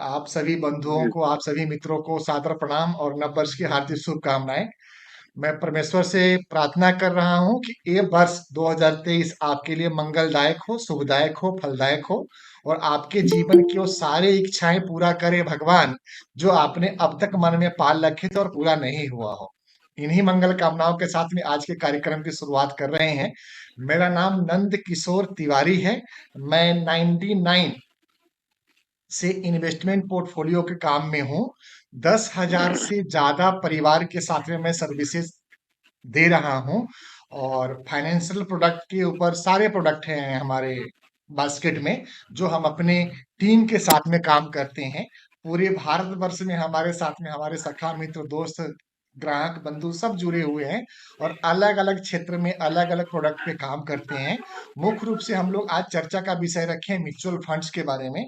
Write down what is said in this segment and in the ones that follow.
आप सभी बंधुओं को, आप सभी मित्रों को सादर प्रणाम और नववर्ष की हार्दिक शुभकामनाएं। मैं परमेश्वर से प्रार्थना कर रहा हूं कि ये वर्ष 2023 आपके लिए मंगलदायक हो, शुभदायक हो, फलदायक हो और आपके जीवन की वो सारी इच्छाएं पूरा करे भगवान, जो आपने अब तक मन में पाल रखे थे और पूरा नहीं हुआ हो। इन्हीं मंगल कामनाओं के साथ में आज के कार्यक्रम की शुरुआत कर रहे हैं। मेरा नाम नंद किशोर तिवारी है। मैं 99 से इन्वेस्टमेंट पोर्टफोलियो के काम में हूँ। 10,000 से ज्यादा परिवार के साथ में मैं सर्विसेज दे रहा हूँ और फाइनेंशियल प्रोडक्ट के ऊपर सारे प्रोडक्ट हैं हमारे बास्केट में, जो हम अपने टीम के साथ में काम करते हैं। पूरे भारतवर्ष में हमारे साथ में हमारे सखा मित्र दोस्त ग्राहक बंधु सब जुड़े हुए हैं और अलग अलग क्षेत्र में अलग अलग प्रोडक्ट पे काम करते हैं। मुख्य रूप से हम लोग आज चर्चा का विषय रखे हैं म्यूचुअल फंड्स के बारे में।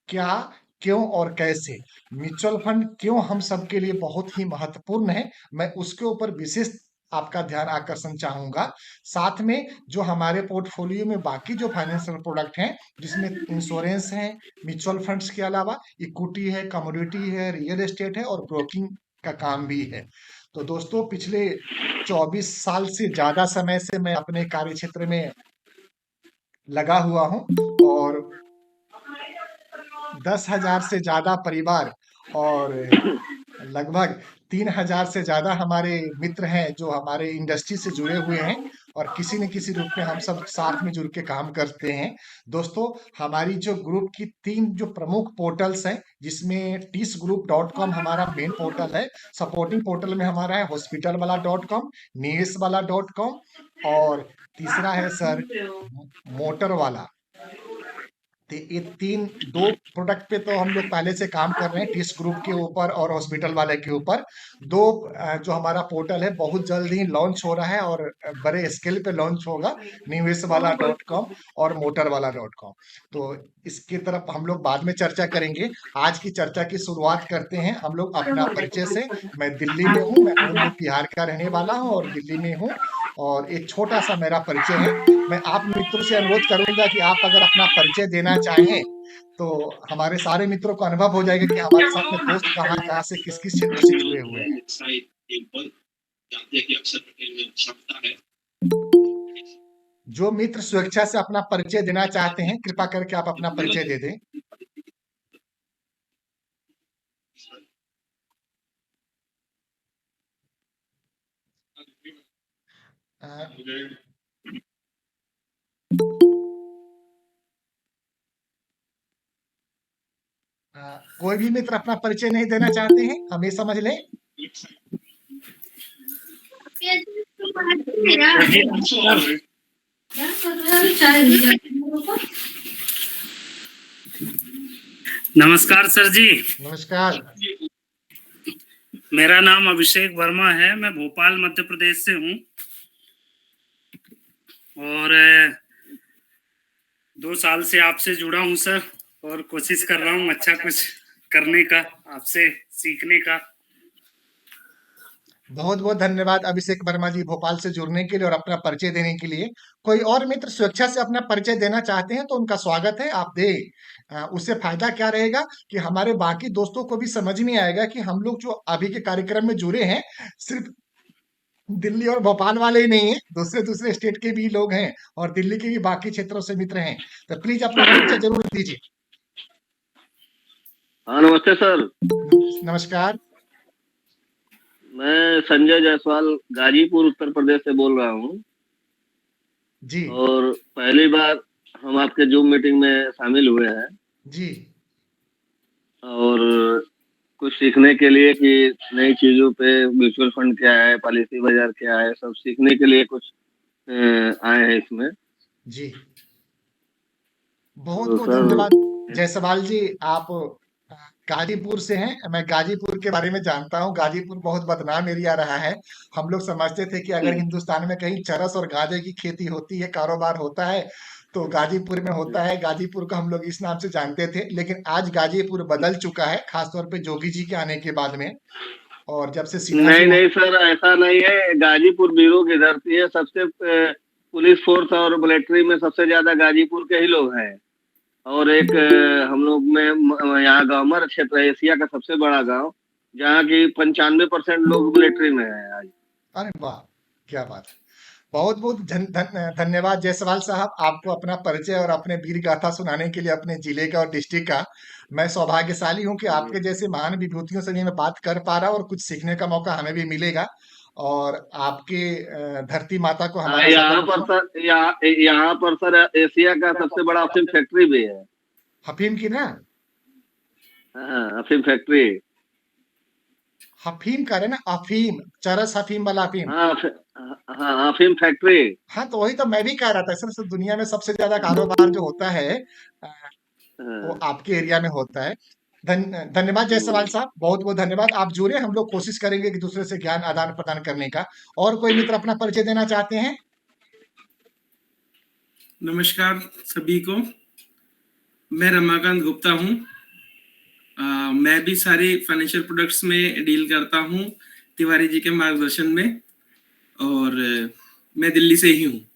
क्या, क्यों और कैसे म्यूचुअल फंड क्यों हम सबके लिए बहुत ही महत्वपूर्ण है, मैं उसके ऊपर विशेष आपका ध्यान आकर्षण चाहूंगा। साथ में जो हमारे पोर्टफोलियो में बाकी जो फाइनेंशियल प्रोडक्ट हैं, जिसमें इंश्योरेंस है, म्यूचुअल फंड्स के अलावा इक्विटी है, कमोडिटी है, रियल एस्टेट है और ब्रोकिंग का काम भी है। तो दोस्तों, पिछले 24 साल से ज्यादा समय से मैं अपने कार्य क्षेत्र में लगा हुआ हूँ और 10,000 से ज्यादा परिवार और लगभग 3,000 से ज्यादा हमारे मित्र हैं जो हमारे इंडस्ट्री से जुड़े हुए हैं और किसी न किसी रूप में हम सब साथ में जुड़ के काम करते हैं। दोस्तों, हमारी जो ग्रुप की 3 जो प्रमुख पोर्टल्स हैं, जिसमें टीसग्रुप.com हमारा मेन पोर्टल है। सपोर्टिंग पोर्टल में हमारा है हॉस्पिटल वाला .com, निवेश वाला .com और तीसरा है सर मोटर वाला। तो ये तीन दो प्रोडक्ट पे तो हम लोग पहले से काम कर रहे हैं, टिस ग्रुप के ऊपर और हॉस्पिटल वाले के ऊपर। दो जो हमारा पोर्टल है बहुत जल्द ही लॉन्च हो रहा है और बड़े स्केल पे लॉन्च होगा, निवेश वाला .com और मोटर वाला .com। तो इसकी तरफ हम लोग बाद में चर्चा करेंगे। आज की चर्चा की शुरुआत करते हैं हम लोग अपना परिचय से। मैं दिल्ली में हूँ, मैं मूल रूप बिहार का रहने वाला हूँ और दिल्ली में हूँ और एक छोटा सा मेरा परिचय है। मैं आप मित्रों से अनुरोध करूंगा कि आप अगर अपना परिचय देना चाहें तो हमारे सारे मित्रों को अनुभव हो जाएगा कि हमारे साथ में दोस्त कहाँ कहाँ से किस किस क्षेत्र से जुड़े हुए हैं। जो मित्र स्वेच्छा से अपना परिचय देना चाहते हैं, कृपा करके आप अपना परिचय दे दें। कोई भी मित्र अपना परिचय नहीं देना चाहते हैं, हम ये समझ लें। नमस्कार सर जी। नमस्कार। मेरा नाम अभिषेक वर्मा है, मैं भोपाल मध्य प्रदेश से हूँ और 2 साल से आपसे जुड़ा हूँ सर और कोशिश कर रहा हूँ अच्छा कुछ करने का, आपसे सीखने का। बहुत बहुत धन्यवाद अभिषेक वर्मा जी, भोपाल से जुड़ने के लिए और अपना परिचय देने के लिए। कोई और मित्र स्वेच्छा से अपना परिचय देना चाहते हैं तो उनका स्वागत है, आप दे। उससे फायदा क्या रहेगा कि हमारे बाकी दोस्तों को भी समझ में आएगा कि हम लोग जो अभी के कार्यक्रम में जुड़े हैं, सिर्फ दिल्ली और भोपाल वाले ही नहीं है, दूसरे दूसरे स्टेट के भी लोग हैं और दिल्ली के भी बाकी क्षेत्रों से मित्र हैं। तो प्लीज अपना परिचय जरूर दीजिए। हाँ, नमस्ते सर। नमस्कार। मैं संजय जायसवाल गाजीपुर उत्तर प्रदेश से बोल रहा हूँ जी और पहली बार हम आपके जूम मीटिंग में शामिल हुए हैं जी। और कुछ सीखने के लिए कि नई चीजों पे म्यूचुअल फंड क्या है, पॉलिसी बाजार क्या है, सब सीखने के लिए कुछ आए हैं इसमें। जी बहुत तो बहुत सर धन्यवाद जायसवाल जी। आप गाजीपुर से हैं, मैं गाजीपुर के बारे में जानता हूँ। गाजीपुर बहुत बदनाम एरिया रहा है। हम लोग समझते थे कि अगर हिंदुस्तान में कहीं चरस और गांजे की खेती होती है, कारोबार होता है, तो गाजीपुर में होता है। गाजीपुर को हम लोग इस नाम से जानते थे, लेकिन आज गाजीपुर बदल चुका है, खासतौर पे जोगी जी के आने के बाद में। और जब से सिन्हा जी नहीं नहीं सर, ऐसा नहीं है। गाजीपुर वीरों की धरती है। सबसे पुलिस फोर्स और मिलिट्री में सबसे ज्यादा गाजीपुर के ही लोग हैं। और एक हम लोग में यहाँ गामर क्षेत्र है, एशिया का सबसे बड़ा गांव, जहाँ की 95% लोग मिलिट्री में है आज। अरे वाह, क्या बात है। बहुत बहुत धन्यवाद जयसवाल साहब, आपको अपना परिचय और अपने वीर गाथा सुनाने के लिए, अपने जिले का और डिस्ट्रिक्ट का। मैं सौभाग्यशाली हूं कि जी। आपके जैसे महान विभूतियों से भी मैं बात कर पा रहा हूं और कुछ सीखने का मौका हमें भी मिलेगा। और आपके धरती माता को हाँ, हमारा सादर प्रणाम। यहाँ पर सर एशिया का सबसे बड़ा अफीम फैक्ट्री भी है। हफीम की ना? हाँ, अफीम फैक्ट्री। हफीम कह रहे ना, अफीम, चरस हफीम वाला अफीम। हाँ, हाँ, अफीम फैक्ट्री। हाँ, तो वही तो मैं भी कह रहा था सर, दुनिया में सबसे ज्यादा कारोबार जो होता है अ, वो हाँ, आपके एरिया में होता है। धन्यवाद हम्म। जयसवाल साहब, बहुत बहुत धन्यवाद। आप जुड़े, हम लोग कोशिश करेंगे एक दूसरे से ज्ञान आदान प्रदान करने का। और कोई मित्र अपना परिचय देना चाहते हैं? नमस्कार सभी को। मैं रमाकांत गुप्ता हूँ। मैं भी सारे फाइनेंशियल प्रोडक्ट्स में डील करता हूँ तिवारी जी के मार्गदर्शन में, और मैं दिल्ली से ही हूँ।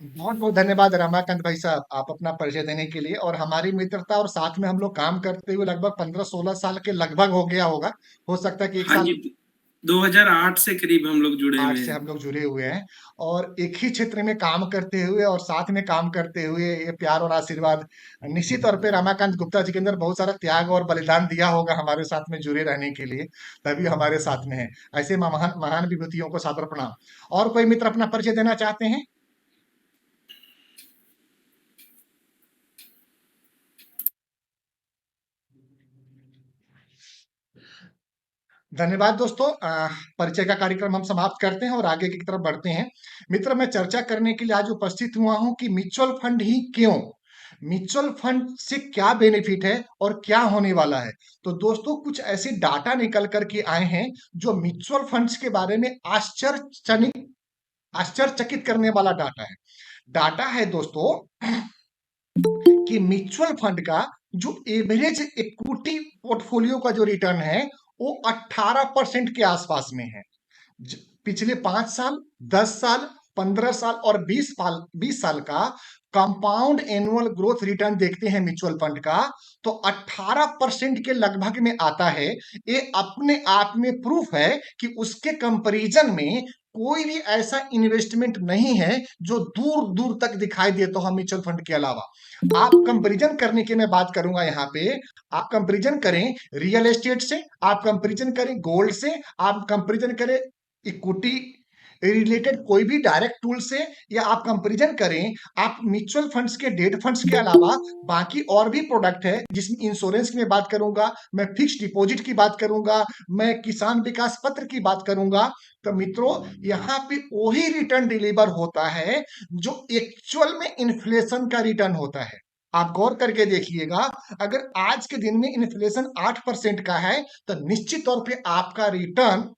बहुत बहुत धन्यवाद रमाकांत भाई साहब, आप अपना परिचय देने के लिए। और हमारी मित्रता और साथ में हम लोग काम करते हुए लगभग 15-16 साल के लगभग हो गया होगा। हो सकता है कि एक हाँ साल जी, 2008 से करीब हम लोग जुड़े आठ हुए से हैं। हम लोग जुड़े हुए हैं। और एक ही क्षेत्र में काम करते हुए और साथ में काम करते हुए ये प्यार और आशीर्वाद निश्चित तौर पे रमाकांत गुप्ता जी के अंदर बहुत सारा त्याग और बलिदान दिया होगा हमारे साथ में जुड़े रहने के लिए, तभी हमारे साथ में है। ऐसे महान महान विभूतियों को सादर प्रणाम। और कोई मित्र अपना परिचय देना चाहते हैं? धन्यवाद दोस्तों। परिचय का कार्यक्रम हम समाप्त करते हैं और आगे की तरफ बढ़ते हैं। मित्र, मैं चर्चा करने के लिए आज उपस्थित हुआ हूं कि म्यूचुअल फंड ही क्यों, म्यूचुअल फंड से क्या बेनिफिट है और क्या होने वाला है। तो दोस्तों, कुछ ऐसे डाटा निकल करके आए हैं जो म्यूचुअल फंड्स के बारे में आश्चर्यचकित करने वाला डाटा है। डाटा है दोस्तों कि म्यूचुअल फंड का जो एवरेज इक्विटी पोर्टफोलियो का जो रिटर्न है वो 18% के आसपास में है। पिछले 5 साल, 10 साल, 15 साल और 20 साल का कंपाउंड एनुअल ग्रोथ रिटर्न देखते हैं म्यूचुअल फंड का, तो 18% के लगभग में आता है। ये अपने आप में प्रूफ है कि उसके कंपैरिजन में कोई भी ऐसा इन्वेस्टमेंट नहीं है जो दूर दूर तक दिखाई देता हो म्यूचुअल फंड के अलावा। आप कंपैरिजन करने की मैं बात करूंगा यहाँ पे। आप कंपैरिजन करें रियल एस्टेट से, आप कंपैरिजन करें गोल्ड से, आप कंपैरिजन करें इक्विटी रिलेटेड कोई भी डायरेक्ट टूल से, या आप कंपैरिजन करें आप म्यूचुअल फंड्स के डेट फंड्स के अलावा बाकी और भी प्रोडक्ट है, जिसमें इंश्योरेंस की मैं बात करूंगा, मैं फिक्स डिपॉजिट की बात करूंगा, मैं किसान विकास पत्र की बात करूंगा। तो मित्रों, यहाँ पे वही रिटर्न डिलीवर होता है जो एक्चुअल में इन्फ्लेशन का रिटर्न होता है। आप गौर करके देखिएगा, अगर आज के दिन में इन्फ्लेशन 8% का है तो निश्चित तौर पे आपका रिटर्न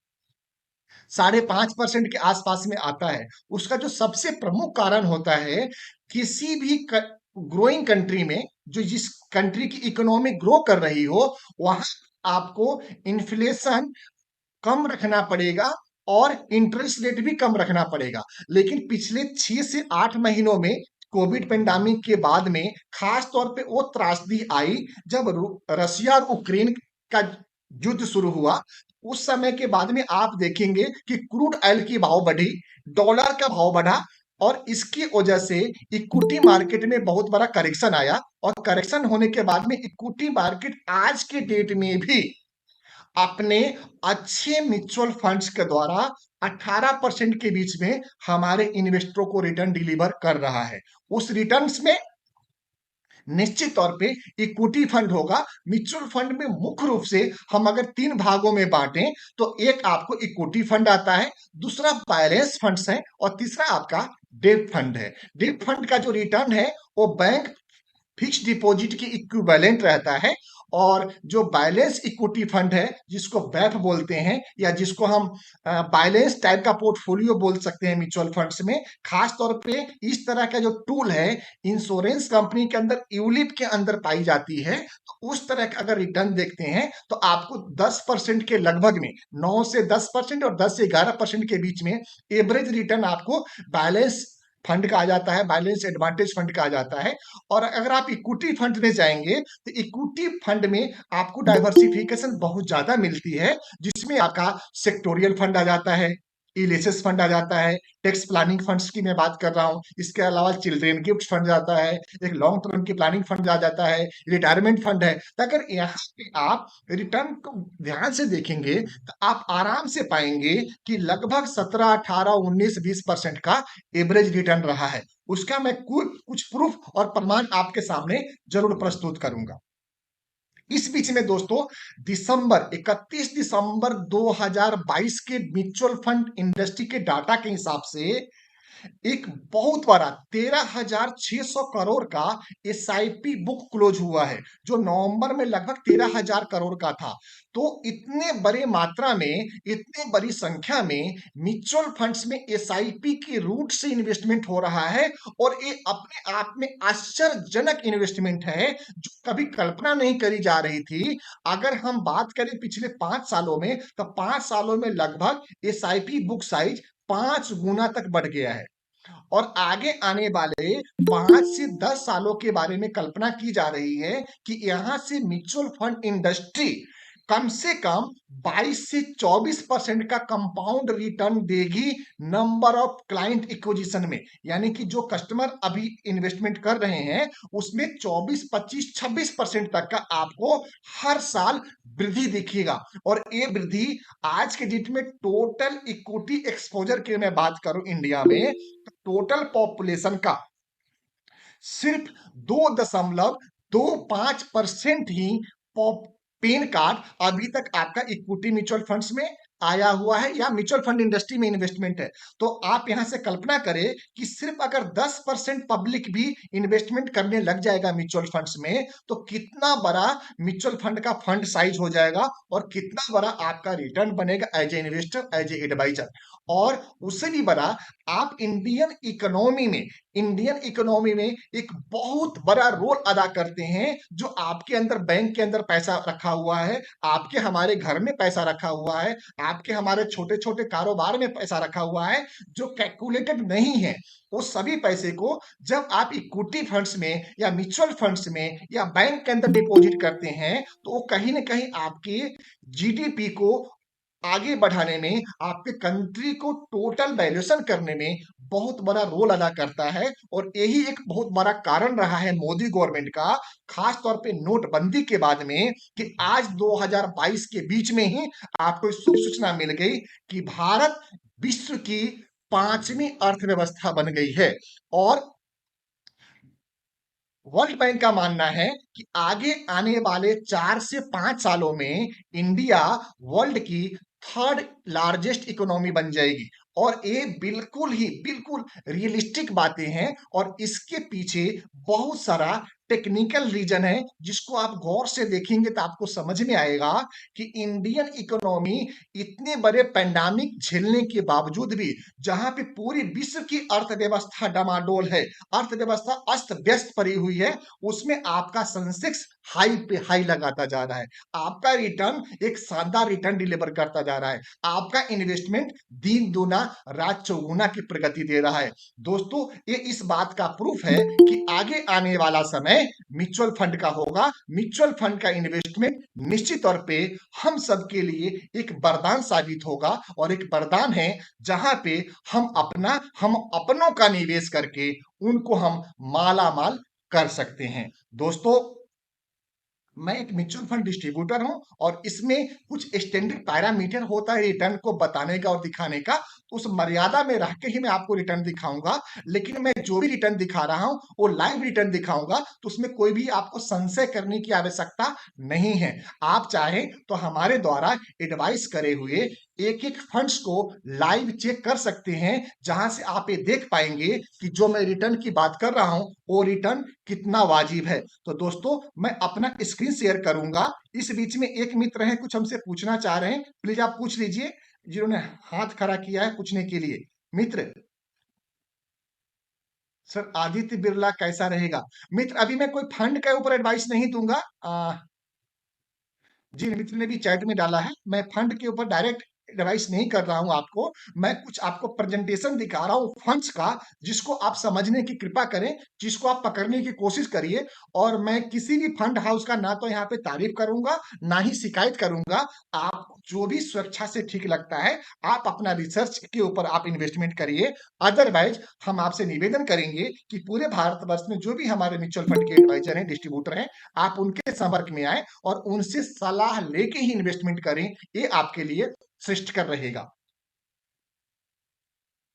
5.5% के आसपास में आता है। उसका जो सबसे प्रमुख कारण होता है, किसी भी ग्रोइंग कंट्री में, जो जिस कंट्री की इकोनॉमी ग्रो कर रही हो, वहां आपको इन्फ्लेशन कम रखना पड़ेगा और इंटरेस्ट रेट भी कम रखना पड़ेगा। लेकिन पिछले 6 से 8 महीनों में कोविड पेंडेमिक के बाद में खास तौर पे वो त्रासदी आई जब रशिया और यूक्रेन का युद्ध शुरू हुआ। उस समय के बाद में आप देखेंगे कि क्रूड ऑयल की भाव बढ़ी, डॉलर का भाव बढ़ा, और इसकी वजह से इक्विटी मार्केट में बहुत बड़ा करेक्शन आया। और करेक्शन होने के बाद में इक्विटी मार्केट आज के डेट में भी अपने अच्छे म्यूचुअल फंड्स के द्वारा 18% के बीच में हमारे इन्वेस्टरों को रिटर्न डिलीवर कर रहा है। उस रिटर्न्स में निश्चित तौर पे इक्विटी फंड होगा। म्यूचुअल फंड में मुख्य रूप से हम अगर 3 भागों में बांटें तो एक आपको इक्विटी फंड आता है, दूसरा बैलेंस फंड्स है, और तीसरा आपका डेट फंड है। डेट फंड का जो रिटर्न है वो बैंक फिक्स डिपॉजिट की इक्विवेलेंट रहता है। और जो बैलेंस इक्विटी फंड है, जिसको बैफ बोलते हैं, या जिसको हम बैलेंस टाइप का पोर्टफोलियो बोल सकते हैं म्यूचुअल फंड्स में, खास तौर पे इस तरह का जो टूल है इंश्योरेंस कंपनी के अंदर यूलिप के अंदर पाई जाती है। तो उस तरह का अगर रिटर्न देखते हैं तो आपको 10% के लगभग में, 9 से 10% और 10 से 11% के बीच में एवरेज रिटर्न आपको बैलेंस फंड का आ जाता है, बैलेंस एडवांटेज फंड का आ जाता है। और अगर आप इक्विटी फंड में जाएंगे तो इक्विटी फंड में आपको डाइवर्सिफिकेशन बहुत ज्यादा मिलती है, जिसमें आपका सेक्टोरियल फंड आ जाता है, इलेसेस फंड आ जाता है, टैक्स प्लानिंग फंड्स की मैं बात कर रहा हूँ, इसके अलावा चिल्ड्रेन गिफ्ट फंड आता है, एक लॉन्ग टर्म की प्लानिंग फंड आ जाता है, रिटायरमेंट फंड है। तो अगर यहाँ पे आप रिटर्न को ध्यान से देखेंगे तो आप आराम से पाएंगे कि लगभग 17, 18, 19, 20% का एवरेज रिटर्न रहा है। उसका मैं कुछ प्रूफ और प्रमाण आपके सामने जरूर प्रस्तुत करूंगा। इस बीच में दोस्तों 31 दिसंबर 2022 के म्यूचुअल फंड इंडस्ट्री के डाटा के हिसाब से एक बहुत बड़ा 13,600 करोड़ का एसआईपी बुक क्लोज हुआ है, जो नवंबर में लगभग 13,000 करोड़ का था। तो इतने बड़े मात्रा में, इतने बड़ी संख्या में म्यूचुअल फंड्स में एसआईपी के रूट से इन्वेस्टमेंट हो रहा है, और ये अपने आप में आश्चर्यजनक इन्वेस्टमेंट है जो कभी कल्पना नहीं करी जा रही थी। अगर हम बात करें पिछले 5 सालों में, तो 5 सालों में लगभग एसआईपी बुक साइज 5 गुना तक बढ़ गया है। और आगे आने वाले 5 से 10 सालों के बारे में कल्पना की जा रही है कि यहां से म्यूचुअल फंड इंडस्ट्री कम से कम 22 से 24% का कंपाउंड रिटर्न देगी नंबर ऑफ क्लाइंट एक्विजिशन में। यानी कि जो कस्टमर अभी इन्वेस्टमेंट कर रहे हैं उसमें 24, 25, 26% तक का आपको हर साल वृद्धि दिखेगा। और ये वृद्धि आज के डेट में टोटल इक्विटी एक्सपोजर की मैं बात करूं इंडिया में, टोटल पॉपुलेशन का सिर्फ 2.25% ही पेन कार्ड अभी तक आपका इक्विटी म्यूचुअल फंड्स में आया हुआ है या म्यूचुअल फंड इंडस्ट्री में इन्वेस्टमेंट है। तो आप यहां से कल्पना करें कि सिर्फ अगर 10% पब्लिक भी इन्वेस्टमेंट करने लग जाएगा म्यूचुअल फंड्स में, तो कितना बड़ा म्यूचुअल फंड का फंड साइज हो जाएगा और कितना बड़ा आपका रिटर्न बनेगा as a investor, as a advisor. और उससे भी बड़ा आप इंडियन इकोनॉमी में एक बहुत बड़ा रोल अदा करते हैं। जो आपके अंदर बैंक के अंदर पैसा रखा हुआ है, आपके हमारे घर में पैसा रखा हुआ है, आपके हमारे छोटे छोटे कारोबार में पैसा रखा हुआ है, जो कैलकुलेटेड नहीं है, वो सभी पैसे को जब आप इक्विटी फंड्स में या म्यूचुअल फंड्स में या बैंक के अंदर डिपॉजिट करते हैं, तो वो कहीं ना कहीं आपके जीडीपी को आगे बढ़ाने में, आपके कंट्री को टोटल वैल्यूएशन करने में बहुत बड़ा रोल अदा करता है। और यही एक बहुत बड़ा कारण रहा है मोदी गवर्नमेंट का, खास तौर पे नोटबंदी के बाद में, कि आज 2022 के बीच में ही आपको शुभ सूचना मिल गई कि भारत विश्व की 5वीं अर्थव्यवस्था बन गई है। और वर्ल्ड बैंक का मानना है कि आगे आने वाले 4 से 5 सालों में इंडिया वर्ल्ड की 3rd लार्जेस्ट इकोनॉमी बन जाएगी। और ये बिल्कुल रियलिस्टिक बातें हैं, और इसके पीछे बहुत सारा टेक्निकल रीजन है, जिसको आप गौर से देखेंगे तो आपको समझ में आएगा कि इंडियन इकोनॉमी इतने बड़े पैंडेमिक झेलने के बावजूद भी, जहां पे पूरी विश्व की अर्थव्यवस्था डमाडोल है, अर्थव्यवस्था अस्त व्यस्त पड़ी हुई है, उसमें आपका सेंसेक्स हाई पे हाई लगाता जा रहा है, आपका रिटर्न एक शानदार रिटर्न डिलीवर करता जा रहा है, आपका इन्वेस्टमेंट दिन दूना रात चौगुना की प्रगति दे रहा है। दोस्तों, ये इस बात का प्रूफ है कि आगे आने वाला समय म्यूचुअल फंड का होगा। म्यूचुअल फंड का इन्वेस्टमेंट निश्चित तौर पे हम सबके लिए एक वरदान साबित होगा, और एक वरदान है जहां पे हम अपनों का निवेश करके उनको हम माला माल कर सकते हैं। दोस्तों, मैं एक म्यूचुअल फंड डिस्ट्रीब्यूटर हूं, और इसमें कुछ स्टैंडर्ड पैरामीटर होता है रिटर्न को बताने का और दिखाने का। उस मर्यादा में रह के ही मैं आपको रिटर्न दिखाऊंगा। लेकिन मैं जो भी रिटर्न दिखा रहा हूं वो लाइव रिटर्न दिखाऊंगा, तो उसमें कोई भी आपको संशय करने की आवश्यकता नहीं है। आप चाहें तो हमारे द्वारा एडवाइस करे हुए एक एक फंड्स को लाइव चेक कर सकते हैं, जहां से आप ये देख पाएंगे कि जो मैं रिटर्न की बात कर रहा हूं वो रिटर्न कितना वाजिब है। तो दोस्तों, मैं अपना स्क्रीन शेयर करूंगा। इस बीच में एक मित्र हैं, कुछ हमसे पूछना चाह रहे हैं, प्लीज आप पूछ लीजिए, जिन्होंने हाथ खड़ा किया है पूछने के लिए। मित्र, सर आदित्य बिरला कैसा रहेगा? मित्र, अभी मैं कोई फंड के ऊपर एडवाइस नहीं दूंगा। जी, मित्र ने भी चैट में डाला है, मैं फंड के ऊपर डायरेक्ट एडवाइस नहीं कर रहा हूं आपको, मैं कुछ आपको प्रेजेंटेशन दिखा रहा हूं फंड्स का, जिसको आप समझने की कृपा करें, जिसको आप पकड़ने की कोशिश करिए। और मैं किसी भी फंड हाउस का ना तो यहाँ पे तारीफ करूंगा, ना ही शिकायत करूंगा। आप जो भी स्वेच्छा से ठीक लगता है, आप अपना रिसर्च के ऊपर आप इन्वेस्टमेंट करिए। अदरवाइज हम आपसे निवेदन करेंगे कि पूरे भारतवर्ष में जो भी हमारे म्यूचुअल फंड के एडवाइजर हैं, डिस्ट्रीब्यूटर हैं, आप उनके संपर्क में आए और उनसे सलाह लेके ही इन्वेस्टमेंट करें। ये आपके लिए श्रेष्ठकर रहेगा।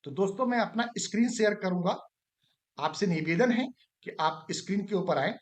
तो दोस्तों, मैं अपना स्क्रीन शेयर करूंगा। आपसे निवेदन है कि आप स्क्रीन के ऊपर आए।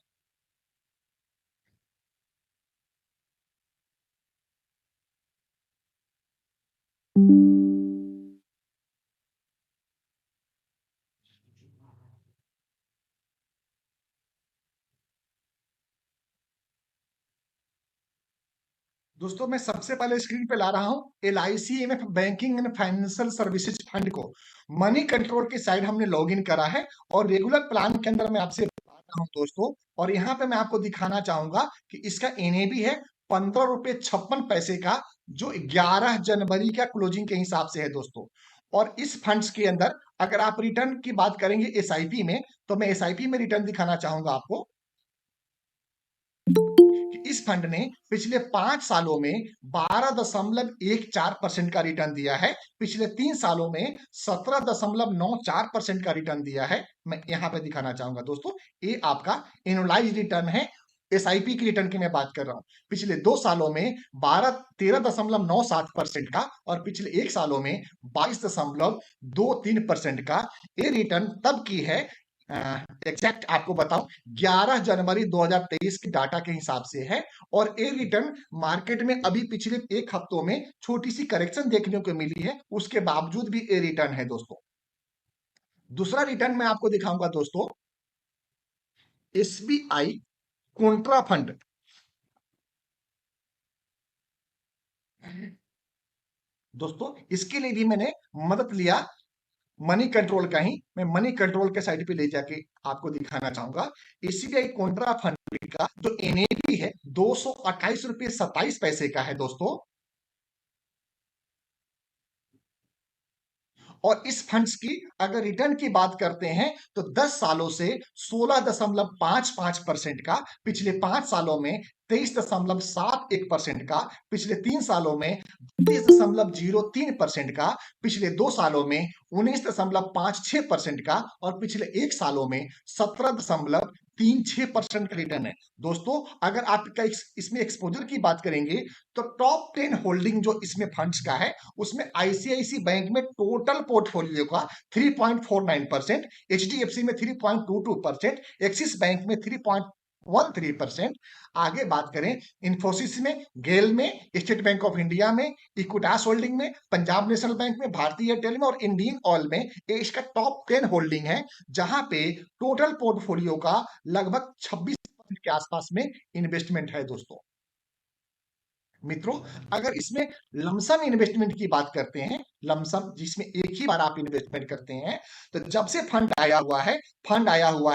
दोस्तों, मैं सबसे पहले स्क्रीन पे ला रहा हूं LIC banking and financial services fund को। मनी कंट्रोल की साइड हमने लॉगिन करा है और रेगुलर प्लान के अंदर मैं आपसे बता रहा हूं दोस्तों। और यहाँ पे मैं आपको दिखाना चाहूंगा कि इसका NAV है 15 रुपए 56 पैसे का, जो 11 जनवरी का क्लोजिंग के हिसाब से है दोस्तों। और इस फंड्स के अंदर अगर आप रिटर्न की बात करेंगे SIP में, तो मैं SIP में रिटर्न दिखाना चाहूंगा आपको कि इस फंड ने पिछले 5 सालों में 12.14% का रिटर्न दिया है। पिछले 3 सालों में 17.94% का रिटर्न दिया है। मैं यहां पे दिखाना चाहूंगा दोस्तों, ये आपका एनुअलाइज रिटर्न है। SIP की रिटर्न की मैं बात कर रहा हूं। पिछले 2 सालों में 13.97% का और पिछले 1 सालों में 22.23% का ये रिटर्न तब की है। एग्जैक्ट आपको बताऊं, 11 जनवरी 2023 की डाटा के हिसाब से है। और ये रिटर्न मार्केट में अभी पिछले 1 हफ्तों में छोटी सी करेक्शन देखने को मिली है, उसके बावजूद भी ये रिटर्न है दोस्तों। दूसरा रिटर्न मैं आपको दिखाऊंगा दोस्तों, SBI कॉन्ट्रा फंड। दोस्तों, इसके लिए भी मैंने मदद लिया मनी कंट्रोल का ही। मैं मनी कंट्रोल के साइड पे ले जाके आपको दिखाना चाहूंगा। SBI कॉन्ट्रा फंड का जो NAV है 228 रुपए 27 पैसे का है दोस्तों। और इस फंड्स की अगर रिटर्न की बात करते हैं तो 10 सालों से 16.55% का, पिछले 5 सालों में 23.71% का, पिछले 3 सालों में 32.03% का, पिछले 2 सालों में 19.56% का और पिछले 1 सालों में 17.36% का रिटर्न है दोस्तों। अगर आपका इसमें एक्सपोजर की बात करेंगे तो टॉप 10 होल्डिंग जो इसमें फंड्स का है, उसमें ICICI बैंक में टोटल पोर्टफोलियो का 3.49%, HDFC में 3.22%, एक्सिस बैंक में 3.13%। आगे बात करें इंफोसिस में, गेल में, स्टेट बैंक ऑफ इंडिया में, इक्विटास होल्डिंग में, पंजाब नेशनल बैंक में, भारतीय एयरटेल में और इंडियन ऑयल में ये इसका टॉप 10 होल्डिंग है, जहां पे टोटल पोर्टफोलियो का लगभग 26% के आसपास में इन्वेस्टमेंट है दोस्तों। मित्रों, अगर इसमें लमसम इन्वेस्टमेंट की बात करते हैं, लमसम जिसमें एक ही बार आप इन्वेस्टमेंट करते हैं, तो जब से फंड आया हुआ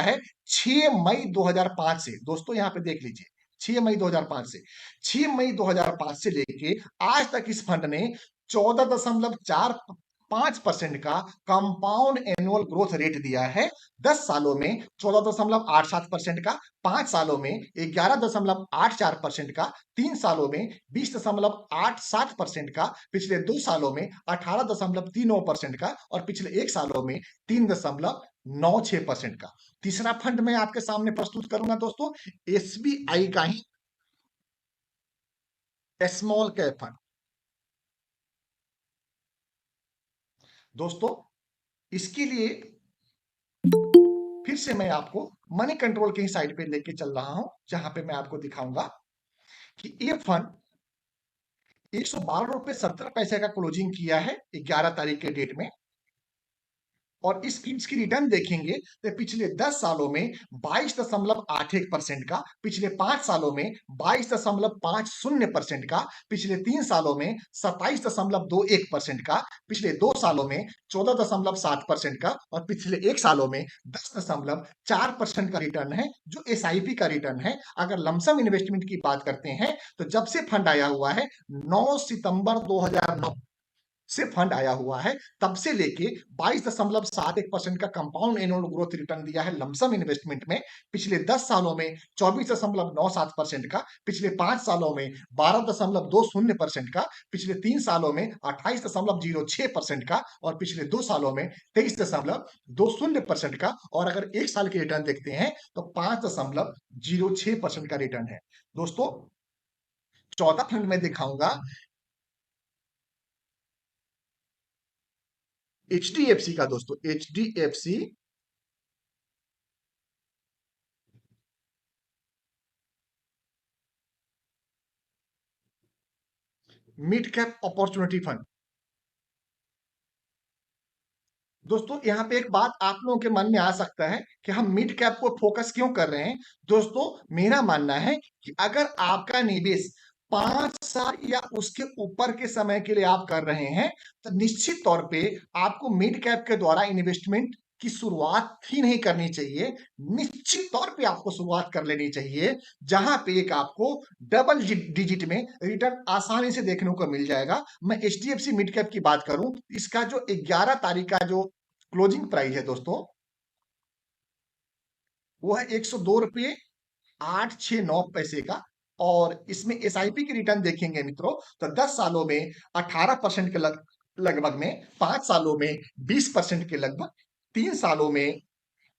है 6 मई 2005 से दोस्तों, यहां पे देख लीजिए 6 मई 2005 से 6 मई 2005 से लेके आज तक इस फंड ने 14.45% का कंपाउंड एनुअल ग्रोथ रेट दिया है। 10 सालों में 14.87% का, 5 सालों में 11.84% का, 3 सालों में 20.87% का, पिछले 2 सालों में 18.39% का और पिछले 1 सालों में 3.96% का। तीसरा फंड मैं आपके सामने प्रस्तुत करूंगा दोस्तों, SBI का ही स्मॉल कैप फंड। दोस्तों, इसके लिए फिर से मैं आपको मनी कंट्रोल के ही साइड पे लेके चल रहा हूं, जहां पे मैं आपको दिखाऊंगा कि ये फंड 112.70 रुपए का क्लोजिंग किया है 11 तारीख के डेट में। और इस फंड्स की रिटर्न देखेंगे तो पिछले 10 सालों में 22.81% का, पिछले 5 सालों में 22.50% का, पिछले 3 सालों में 27.21% का, पिछले 2 सालों में 14.7% का और पिछले 1 सालों में 10.4% का रिटर्न है, जो SIP का रिटर्न है। अगर लमसम इन्वेस्टमेंट की बात करते हैं तो जब से फंड आया हुआ है 9 सितंबर 2009 से फंड आया हुआ है तब से लेके 22.71% का कंपाउंड एनुअल ग्रोथ रिटर्न दिया है लमसम इन्वेस्टमेंट में। पिछले 10 सालों में 24.97% का, पिछले 5 सालों में 12.20% का, पिछले 3 सालों में 28.06% का और पिछले 2 सालों में 23.20% का। और अगर 1 साल के रिटर्न देखते हैं तो 5.06% का रिटर्न है। दोस्तों, चौथा फंड मैं दिखाऊंगा HDFC का। दोस्तों, HDFC mid cap opportunity fund. दोस्तों, यहाँ पे एक बात आप लोगों के मन में आ सकता है कि हम मिड कैप को फोकस क्यों कर रहे हैं। दोस्तों, मेरा मानना है कि अगर आपका निवेश 5 साल या उसके ऊपर के समय के लिए आप कर रहे हैं तो निश्चित तौर पे आपको मिड कैप के द्वारा इन्वेस्टमेंट की शुरुआत ही नहीं करनी चाहिए। निश्चित तौर पे आपको शुरुआत कर लेनी चाहिए जहां पे एक आपको डबल डिजिट में रिटर्न आसानी से देखने को मिल जाएगा। मैं HDFC मिड कैप की बात करूं, इसका जो 11 तारीख का जो क्लोजिंग प्राइस है दोस्तों, वो है 102 रुपये 869 पैसे का। और इसमें SIP की रिटर्न देखेंगे मित्रों तो 10 सालों में 18% के लगभग में, 5 सालों में 20% के लगभग, 3 सालों में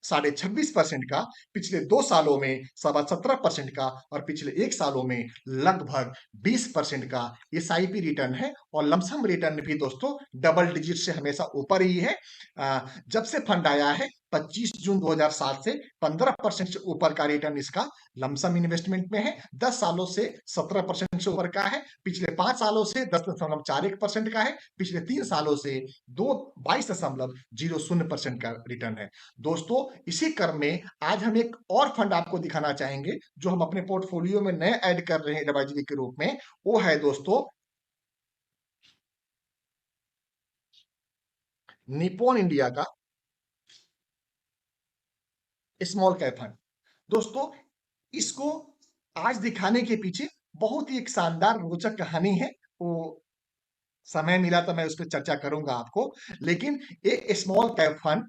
26.5% का, पिछले 2 सालों में 17.5% का और पिछले 1 सालों में लगभग 20% का SIP रिटर्न है। और लमसम रिटर्न भी दोस्तों डबल डिजिट से हमेशा ऊपर ही है। जब से फंड आया है 25 जून 2007 से 15% से ऊपर का रिटर्न इसका लमसम इन्वेस्टमेंट में है। 10 सालों से 17% से ऊपर का है, पिछले 5 सालों से 10.41% का है, पिछले 3 सालों से 22.00% का रिटर्न है। दोस्तों, इसी क्रम में आज हम एक और फंड आपको दिखाना चाहेंगे जो हम अपने पोर्टफोलियो में नए ऐड कर रहे हैं एडवाइजरी के रूप में। वो है दोस्तों निप्पॉन इंडिया का स्मॉल कैप फंड। दोस्तों, इसको आज दिखाने के पीछे बहुत ही एक शानदार रोचक कहानी है। वो समय मिला तो मैं उस पर चर्चा करूंगा आपको। लेकिन ये स्मॉल कैप फंड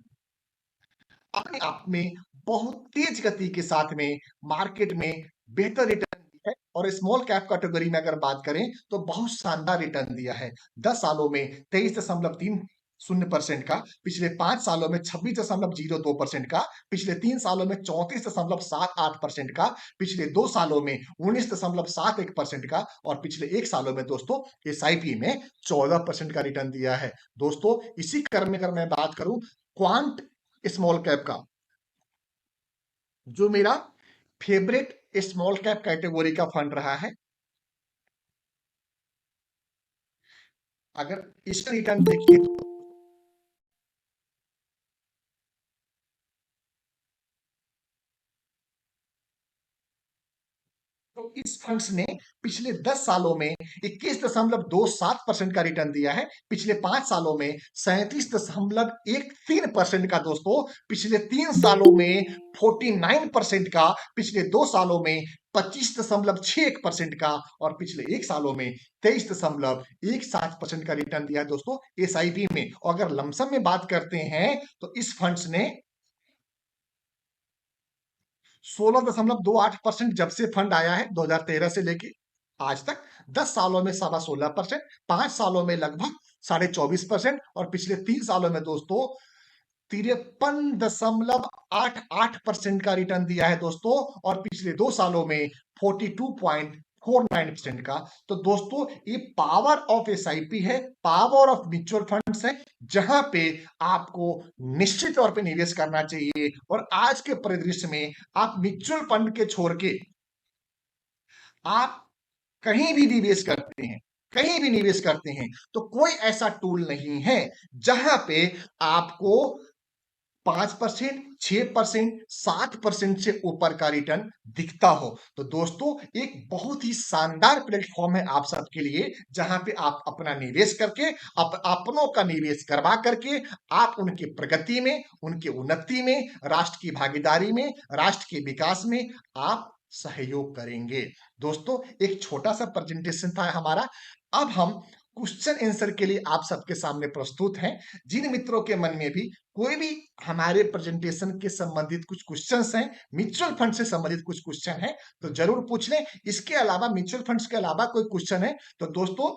अपने आप में बहुत तेज गति के साथ में मार्केट में बेहतर रिटर्न दिया है। और स्मॉल कैप कैटेगरी में अगर बात करें तो बहुत शानदार रिटर्न दिया है। 10 सालों में 23.30% का, पिछले 5 सालों में 26.02% का, पिछले 3 सालों में 34.78% का, पिछले 2 सालों में 19.71% का और पिछले 1 सालों में दोस्तों SIP में 14% का रिटर्न दिया है। दोस्तों, इसी क्रम में अगर मैं बात करूं क्वांट स्मॉल कैप का, जो मेरा फेवरेट स्मॉल कैप कैटेगरी का फंड रहा है, अगर इसका रिटर्न देखिए तो इस फंड्स ने पिछले 10 सालों में 21.27% का रिटर्न दिया है, पिछले 5 सालों में 37.13% का दोस्तों, पिछले 3 सालों में 49% का, पिछले 2 सालों में 25.61% का और पिछले 1 सालों में 23.17% का रिटर्न दिया है दोस्तों SIP में। और अगर लमसम में बात करते हैं तो इस फंड्स ने 16.28% जब से फंड आया है 2013 से लेके आज तक, 10 सालों में 16.5%, 5 सालों में लगभग 24.5% और पिछले 3 सालों में दोस्तों 53.88% का रिटर्न दिया है दोस्तों। और पिछले 2 सालों में 42.49% का। तो दोस्तों, ये पावर ऑफ SIP है, पावर ऑफ म्यूचुअल फंड्स है, जहां पे आपको निश्चित तौर पे निवेश करना चाहिए। और आज के परिदृश्य में आप म्यूचुअल फंड के छोड़ के आप कहीं भी निवेश करते हैं, कहीं भी निवेश करते हैं तो कोई ऐसा टूल नहीं है जहां पे आपको 5%, 6%, 7% से ऊपर का रिटर्न दिखता हो। तो दोस्तों, एक बहुत ही शानदार प्लेटफॉर्म है आप सबके लिए, जहां पे आप अपना निवेश करके अपनों का निवेश करवा करके आप उनकी प्रगति में, उनकी उन्नति में, राष्ट्र की भागीदारी में, राष्ट्र के विकास में आप सहयोग करेंगे। दोस्तों, एक छोटा सा प्रेजेंटेशन था हमारा। अब हम क्वेश्चन आंसर के लिए आप सबके सामने प्रस्तुत हैं। जिन मित्रों के मन में भी कोई भी हमारे प्रेजेंटेशन के संबंधित कुछ क्वेश्चंस हैं, म्यूचुअल फंड से संबंधित कुछ क्वेश्चन है, तो जरूर पूछ लें। इसके अलावा म्यूचुअल फंड्स के अलावा कोई क्वेश्चन है तो दोस्तों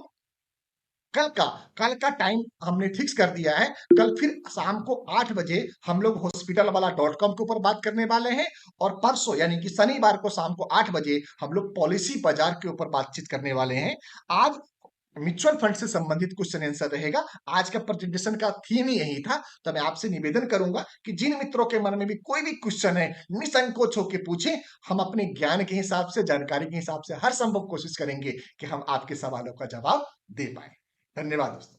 कल का टाइम हमने फिक्स कर दिया है। कल फिर शाम को 8 बजे हम लोग हॉस्पिटल वाला .com के ऊपर बात करने वाले हैं, और परसों यानी कि शनिवार को शाम को 8 बजे हम लोग पॉलिसी बाजार के ऊपर बातचीत करने वाले हैं। आज म्यूचुअल फंड से संबंधित क्वेश्चन आंसर रहेगा। आज का प्रेजेंटेशन का थीम ही यही था। तो मैं आपसे निवेदन करूंगा कि जिन मित्रों के मन में भी कोई भी क्वेश्चन है, निसंकोच होकर पूछें। हम अपने ज्ञान के हिसाब से, जानकारी के हिसाब से हर संभव कोशिश करेंगे कि हम आपके सवालों का जवाब दे पाए। धन्यवाद दोस्तों।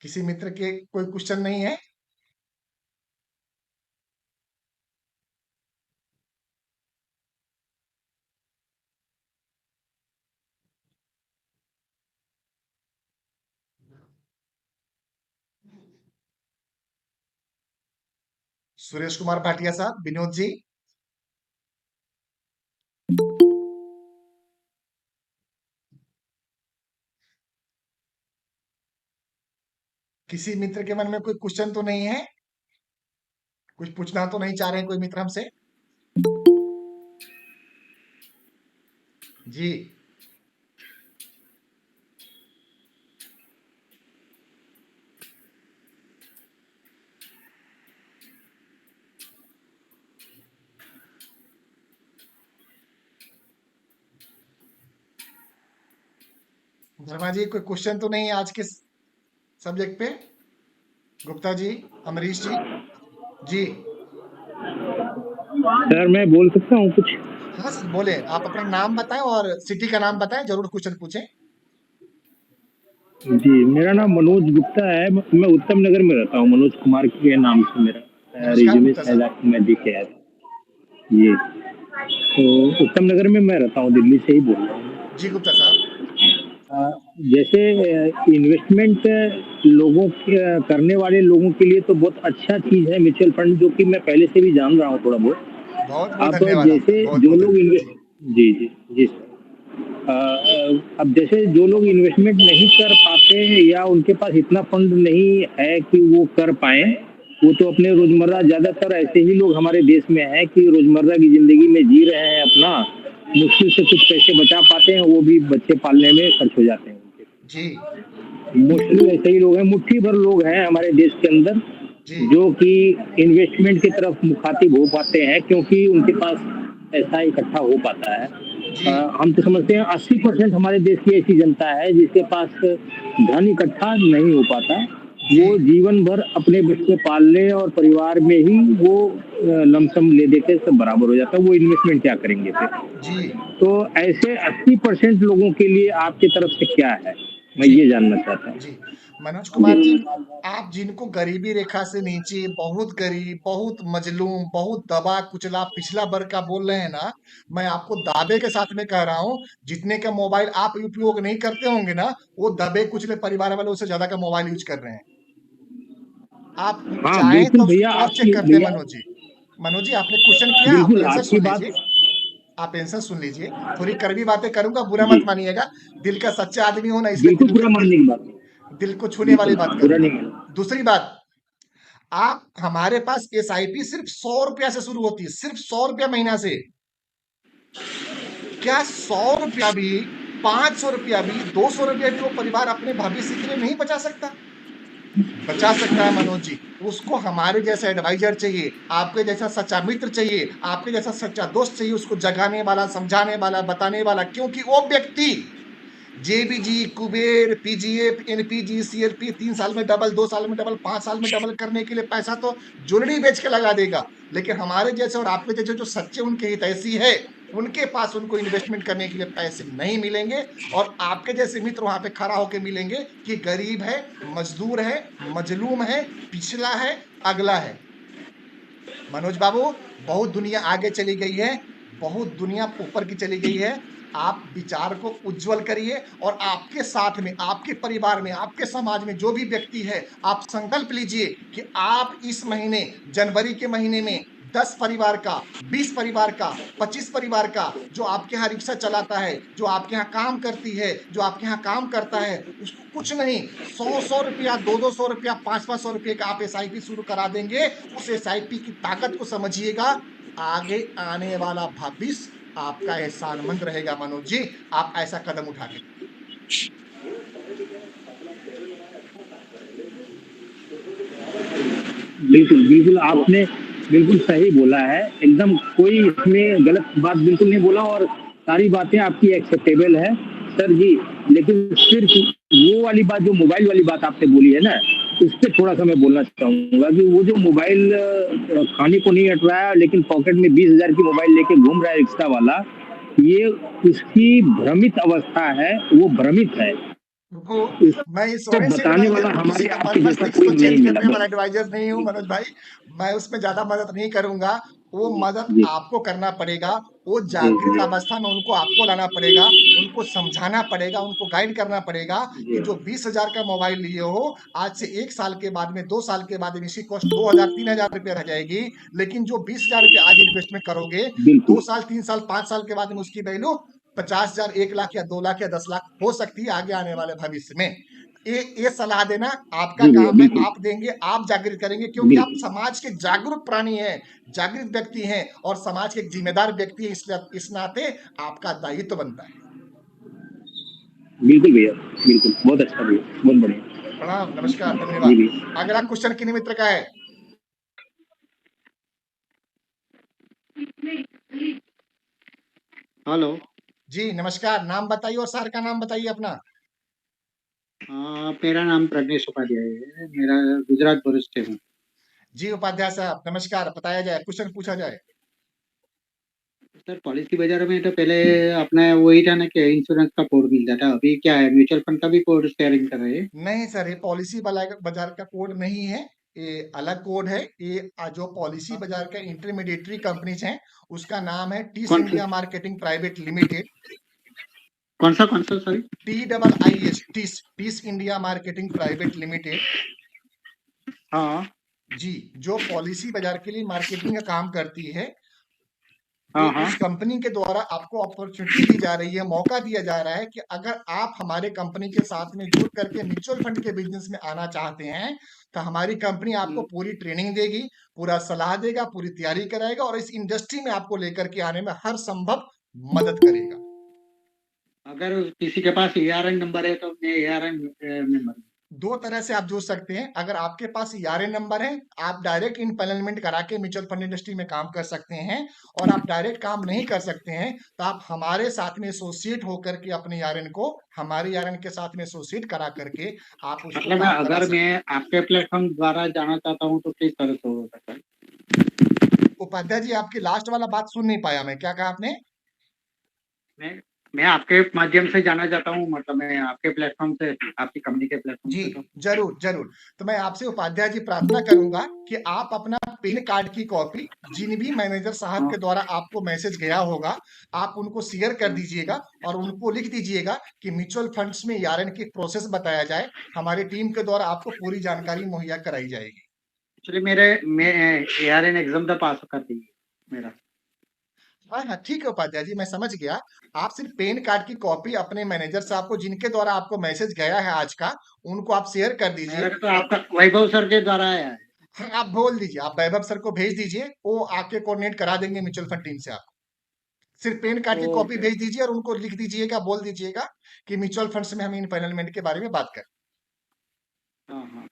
किसी मित्र के कोई क्वेश्चन नहीं है? सुरेश कुमार भाटिया साहब, विनोद जी, किसी मित्र के मन में कोई क्वेश्चन तो नहीं है? कुछ पूछना तो नहीं चाह रहे हैं कोई मित्र हमसे? जी, शर्मा जी, कोई क्वेश्चन तो नहीं है आज के सब्जेक्ट पे? गुप्ता जी, अमरीश जी, जी, सर मैं बोल सकता हूँ कुछ? हाँ सर बोले। आप अपना नाम बताएं और सिटी का नाम बताएं, जरूर क्वेश्चन पूछें। जी, मेरा नाम मनोज गुप्ता है। मैं उत्तम नगर में रहता हूँ। मनोज कुमार के नाम से मेरा नमस्कार रिज्यूमे गुप्ता शायद साहब। आपको मैं दिख गया है। ये तो उत्तम नगर में मैं रहता हूँ, दिल्ली से ही बोल रहा हूँ। जी गुप्ता साहब, जैसे इन्वेस्टमेंट लोगों के करने वाले लोगों के लिए तो बहुत अच्छा चीज है म्यूचुअल फंड, जो कि मैं पहले से भी जान रहा हूँ थोड़ा बहुत। बहुत बहुत अब धन्यवाद आपका, जैसे बहुत जो बहुत लोग धन्यवाद जी। जी जी जी सर। अब जैसे जो लोग इन्वेस्टमेंट नहीं कर पाते या उनके पास इतना फंड नहीं है कि वो कर पाए, वो तो अपने रोजमर्रा, ज्यादातर ऐसे ही लोग हमारे देश में हैं कि रोजमर्रा की जिंदगी में जी रहे हैं अपना, मुश्किल से कुछ पैसे बचा पाते हैं, वो भी बच्चे पालने में खर्च हो जाते हैं उनके। जी मोस्टली ऐसे ही लोग हैं, मुट्ठी भर लोग हैं हमारे देश के अंदर जी जो कि इन्वेस्टमेंट की तरफ मुखातिब हो पाते हैं, क्योंकि उनके पास पैसा इकट्ठा हो पाता है। जी हम तो समझते हैं 80% हमारे देश की ऐसी जनता है जिसके पास धन इकट्ठा नहीं हो पाता। जी वो जीवन भर अपने बच्चे पालने और परिवार में ही वो लमसम ले देके सब बराबर हो जाता है। वो इन्वेस्टमेंट क्या करेंगे फिर? जी तो ऐसे 80% लोगों के लिए आपकी तरफ से क्या है, मैं जी ये जानना चाहता हूँ। जी मनोज कुमार जी, जी आप जिनको गरीबी रेखा से नीचे, बहुत गरीब, बहुत मजलूम, बहुत दबा कुचला पिछला वर्ग का बोल रहे हैं ना, मैं आपको दावे के साथ में कह रहा हूँ, जितने का मोबाइल आप उपयोग नहीं करते होंगे ना, वो दबे कुचले परिवार वाले उससे ज्यादा का मोबाइल यूज कर रहे हैं। आप हाँ चाहें बिल्कुल तो भैया, उसको और चेक आपकी करते हैं भैया मनोज जी। मनोज जी, आपने क्वेश्चन किया, आप बिल्कुल आंसर आपकी सुन बात। लीजिए। आप आंसर सुन लीजिए। थोड़ी कड़वी बातें करूंगा, बुरा मत जी मानिएगा। दिल का सच्चा आदमी हो ना, इसलिए बिल्कुल, पूरा मानने की बात है। दिल को छूने वाली बिल्कुल बात पूरा करूंगा। नहीं मानना। दूसरी बात, आप हमारे पास एसआईपी सिर्फ 100 रुपया से शुरू होती है, सिर्फ 100 रुपया महीना से। क्या 100 रुपया भी, 500 रुपया भी, 200 रुपया भी वो परिवार अपने भविष्य के लिए नहीं बचा सकता? बचा सकता है मनोज जी। उसको हमारे जैसा एडवाइजर चाहिए, आपके जैसा सच्चा मित्र चाहिए, आपके जैसा सच्चा दोस्त चाहिए, उसको जगाने वाला, समझाने वाला, बताने वाला। क्योंकि वो व्यक्ति JBG, Kuber, PGF, NPG, CLP 3 साल में डबल, 2 साल में डबल, 5 साल में डबल करने के लिए पैसा तो ज्वेलरी बेच के लगा देगा। लेकिन हमारे जैसे और आपके जैसे जो सच्चे उनके हितैषी है, उनके पास उनको इन्वेस्टमेंट करने के लिए पैसे नहीं मिलेंगे। और आपके जैसे मित्र वहां पे खड़ा होकर मिलेंगे कि गरीब है, मजदूर है, मजलूम है, पिछला है, अगला है। मनोज बाबू, बहुत दुनिया आगे चली गई है, बहुत दुनिया ऊपर की चली गई है। आप विचार को उज्जवल करिए और आपके साथ में, आपके परिवार में, आपके समाज में जो भी व्यक्ति है, आप संकल्प लीजिए कि आप इस महीने, जनवरी के महीने में 10 परिवार का, 20 परिवार का, 25 परिवार का, जो आपके यहाँ रिक्शा चलाता है, जो आपके यहाँ काम करती है, जो आपके यहाँ काम करता है, उसको कुछ नहीं, 100-100 रुपया, 200-200 रुपया, 500-500 रुपये का आप एसआईपी शुरू करा देंगे। उस एसआईपी की ताकत को समझिएगा। आगे आने वाला भविष्य आपका एहसानमंद रहेगा। मनोज जी, आप ऐसा कदम उठा के बिल्कुल बिल्कुल, आपने बिल्कुल सही बोला है, एकदम कोई इसमें गलत बात बिल्कुल नहीं बोला और सारी बातें आपकी एक्सेप्टेबल है सर जी। लेकिन सिर्फ वो वाली बात, जो मोबाइल वाली बात आपने बोली है ना, उस पर थोड़ा सा मैं बोलना चाहूंगा कि वो जो मोबाइल खाने को नहीं हट रहा है लेकिन पॉकेट में 20,000 की मोबाइल लेके घूम रहा है रिक्शा वाला, ये उसकी भ्रमित अवस्था है, वो भ्रमित है। वो मैं इस तो ऑनेस्ट बताने एडवाइजर वाला को, किसी हमारे के आपके जैसा पर्पस कोई को नहीं चेंज मिला करने वाला बस। एडवाइजर नहीं हूँ मनोज भाई। मैं उसमें ज्यादा मदद नहीं करूंगा। वो मदद जी आपको करना पड़ेगा। वो जी जागृत जी अवस्था में उनको आपको लाना पड़ेगा, उनको समझाना पड़ेगा, उनको गाइड करना पड़ेगा जी कि जो 20,000 का मोबाइल लिए हो, आज से 1 साल के बाद में, 2 साल के बाद में इसकी कॉस्ट 2,000-3,000 रुपये रह जाएगी। लेकिन जो 20,000 रुपये आज इन्वेस्टमेंट करोगे, 2 बिल्कुल साल, 3 साल, 5 साल के बाद में उसकी वैल्यू 50,000, 1 लाख या 2 लाख या 10 लाख हो सकती है आगे आने वाले भविष्य में। ये सलाह देना आपका जी भैया काम है। बिल्कुल आप देंगे, आप जागृत करेंगे, क्योंकि आप बिल्कुल समाज के जागरूक प्राणी हैं, जागृत व्यक्ति हैं और समाज के एक जिम्मेदार व्यक्ति हैं। इसलिए इस नाते आपका दायित्व बनता है। बिल्कुल भैया, बिल्कुल बहुत अच्छा भैया, बहुत बढ़िया। प्रणाम, नमस्कार, जी धन्यवाद। भैया। अगला क्वेश्चन किन मित्र का है? हेलो। जी नमस्कार, नाम बताइए और सर का नाम बताइए अपना। मेरा नाम प्रज्ञेश उपाध्याय है, मेरा गुजरात भरूच से हूँ। जी उपाध्याय साहब नमस्कार, बताया जाए, क्वेश्चन पूछा जाए। सर पॉलिसी बाजार में तो पहले अपना वही था ना कि इंश्योरेंस का कोड मिलता था, अभी क्या है म्यूचुअल फंड का भी कोड शेयरिंग कर रहे हैं? नहीं सर, ये पॉलिसी बाजार का कोड नहीं है, ये अलग कोड है। ये जो पॉलिसी बाजार का इंटरमीडिएटरी कंपनीज हैं, उसका नाम है टीस कौन इंडिया मार्केटिंग प्राइवेट लिमिटेड। कौन सा सॉरी? TIIS, टीस इंडिया मार्केटिंग प्राइवेट लिमिटेड। हाँ जी, जो पॉलिसी बाजार के लिए मार्केटिंग का काम करती है, हाँ उस कंपनी के द्वारा आपको अपॉर्चुनिटी दी जा रही है, मौका दिया जा रहा है कि अगर आप हमारे कंपनी के साथ में जुड़ करके म्यूचुअल फंड के बिजनेस में आना चाहते हैं, तो हमारी कंपनी आपको पूरी ट्रेनिंग देगी, पूरा सलाह देगा, पूरी तैयारी कराएगा और इस इंडस्ट्री में आपको लेकर के आने में हर संभव मदद करेगा। अगर किसी के पास ARN नंबर है तो मैं ARN मेंबर। 2 तरह से आप जुड़ सकते हैं। अगर आपके पास ERN नंबर है, आप डायरेक्ट इनपैनलमेंट करा के म्यूचुअल फंड इंडस्ट्री में काम कर सकते हैं, और आप डायरेक्ट काम नहीं कर सकते हैं, तो आप हमारे साथ में एसोसिएट होकर के अपने ERN को हमारे ERN के साथ में एसोसिएट करा करके आप उसको मतलब काम करा अगर सकते हैं। मैं आपके प्लेटफॉर्म द्वारा जाना चाहता हूँ तो किस तरह से हो सकता है? उपाध्याय जी, आपकी लास्ट वाला बात सुन नहीं पाया मैं, क्या कहा आपने? मैं आपके माध्यम से जाना चाहता हूँ, मतलब मैं आपके प्लेटफॉर्म से, आपकी कंपनी के प्लेटफॉर्म जी से तो जरूर जरूर। तो मैं आपसे उपाध्याय जी प्रार्थना करूंगा कि आप अपना पैन कार्ड की कॉपी, जिन भी मैनेजर साहब के द्वारा आपको मैसेज गया होगा, आप उनको शेयर कर दीजिएगा और उनको लिख दीजिएगा कि म्यूचुअल फंड्स में ERN की प्रोसेस बताया जाए। हमारी टीम के द्वारा आपको पूरी जानकारी मुहैया कराई जाएगी। एक्चुअली मैं ARN एग्जाम तो पास कर दी मेरा। हाँ हाँ ठीक है उपाध्याय जी, मैं समझ गया। आप सिर्फ पैन कार्ड की कॉपी अपने मैनेजर साहब को, जिनके द्वारा आपको मैसेज गया है आज का, उनको आप शेयर कर दीजिए। मेरा तो आपका वैभव सर के द्वारा आया है। हाँ, आप बोल दीजिए, आप वैभव सर को भेज दीजिए, वो आके कोऑर्डिनेट करा देंगे म्यूचुअल फंड टीम से। आप सिर्फ पैन कार्ड की कॉपी ओके। भेज दीजिए और उनको लिख दीजिएगा, बोल दीजिएगा कि म्यूचुअल फंड्स में हम इनपैनलमेंट के बारे में बात करें। हाँ हाँ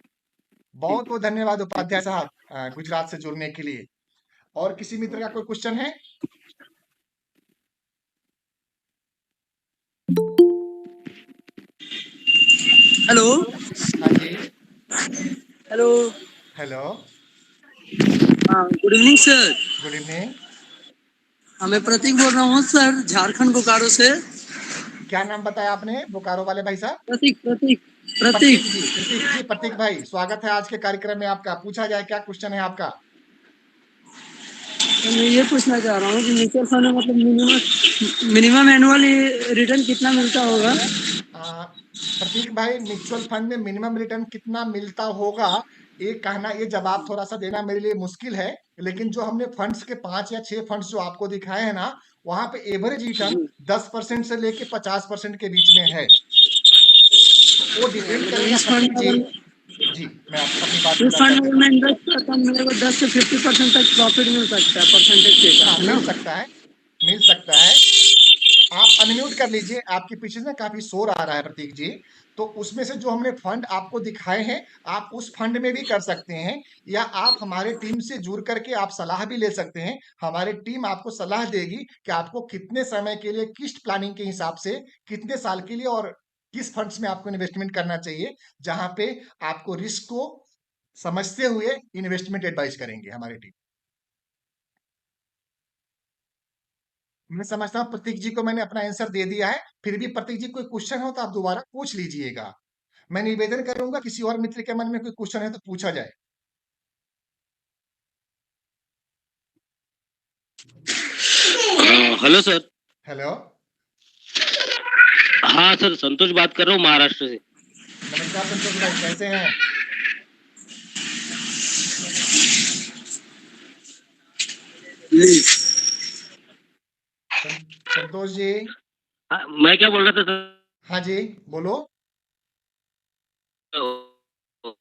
बहुत ठीक बहुत धन्यवाद उपाध्याय साहब, गुजरात से जुड़ने के लिए। और किसी मित्र का कोई क्वेश्चन है? हेलो। हाँ जी, हेलो। हेलो, हाँ, good evening sir. Good evening. मैं प्रतीक बोल रहा हूँ सर, झारखंड बोकारो से। क्या नाम बताया आपने बोकारो वाले भाई साहब? प्रतीक प्रतीक प्रतीक प्रतीक। जी, प्रतीक भाई, स्वागत है आज के कार्यक्रम में आपका। पूछा जाए, क्या क्वेश्चन है आपका? तो मैं ये पूछना चाह रहा हूँ कि म्यूचुअल फंड में मतलब मिनिमम एनुअल रिटर्न कितना मिलता होगा? प्रतीक भाई, म्यूचुअल फंड में मिनिमम रिटर्न कितना मिलता होगा, ये कहना, ये जवाब थोड़ा सा देना मेरे लिए मुश्किल है। लेकिन जो हमने फंड्स के 5 या 6 फंड्स जो आपको दिखाए हैं ना, वहां पे एवरेज रिटर्न 10% से लेके 50% के बीच में है। वो डिपेंड मतलब करेगा इस प्रतीक फंड जी। अगर जी, मैं अपनी बात इस पूरा फंड कर अगर देता मैं हूँ। इन्वेस्ट करता हूँ मेरे को 10 से 50% तक प्रॉफिट मिल सकता है परसेंटेज के हाँ, हिसाब से मिल ना? सकता है, मिल सकता है। आप अनम्यूट कर लीजिए, आपके पीछे से काफी शोर आ रहा है प्रतीक जी। तो उसमें से जो हमने फंड आपको दिखाए हैं, आप उस फंड में भी कर सकते हैं, या आप हमारे टीम से जुड़ करके आप सलाह भी ले सकते हैं। हमारी टीम आपको सलाह देगी कि आपको कितने समय के लिए, किस्त प्लानिंग के हिसाब से, कितने साल के लिए और किस फंड्स में आपको इन्वेस्टमेंट करना चाहिए, जहां पे आपको रिस्क को समझते हुए इन्वेस्टमेंट एडवाइस करेंगे हमारी टीम। मैं समझता हूँ प्रतीक जी को मैंने अपना आंसर दे दिया है। फिर भी प्रतीक जी कोई क्वेश्चन हो तो आप दोबारा पूछ लीजिएगा। मैं निवेदन करूंगा किसी और मित्र के मन में कोई क्वेश्चन है तो पूछा जाए। Hello sir. हेलो। हाँ सर, संतोष बात कर रहा हूँ महाराष्ट्र से। नमस्कार संतोष भाई, कैसे हैं? संतोष जी। हाँ, मैं क्या बोल रहा था हाँ जी, बोलो। सर?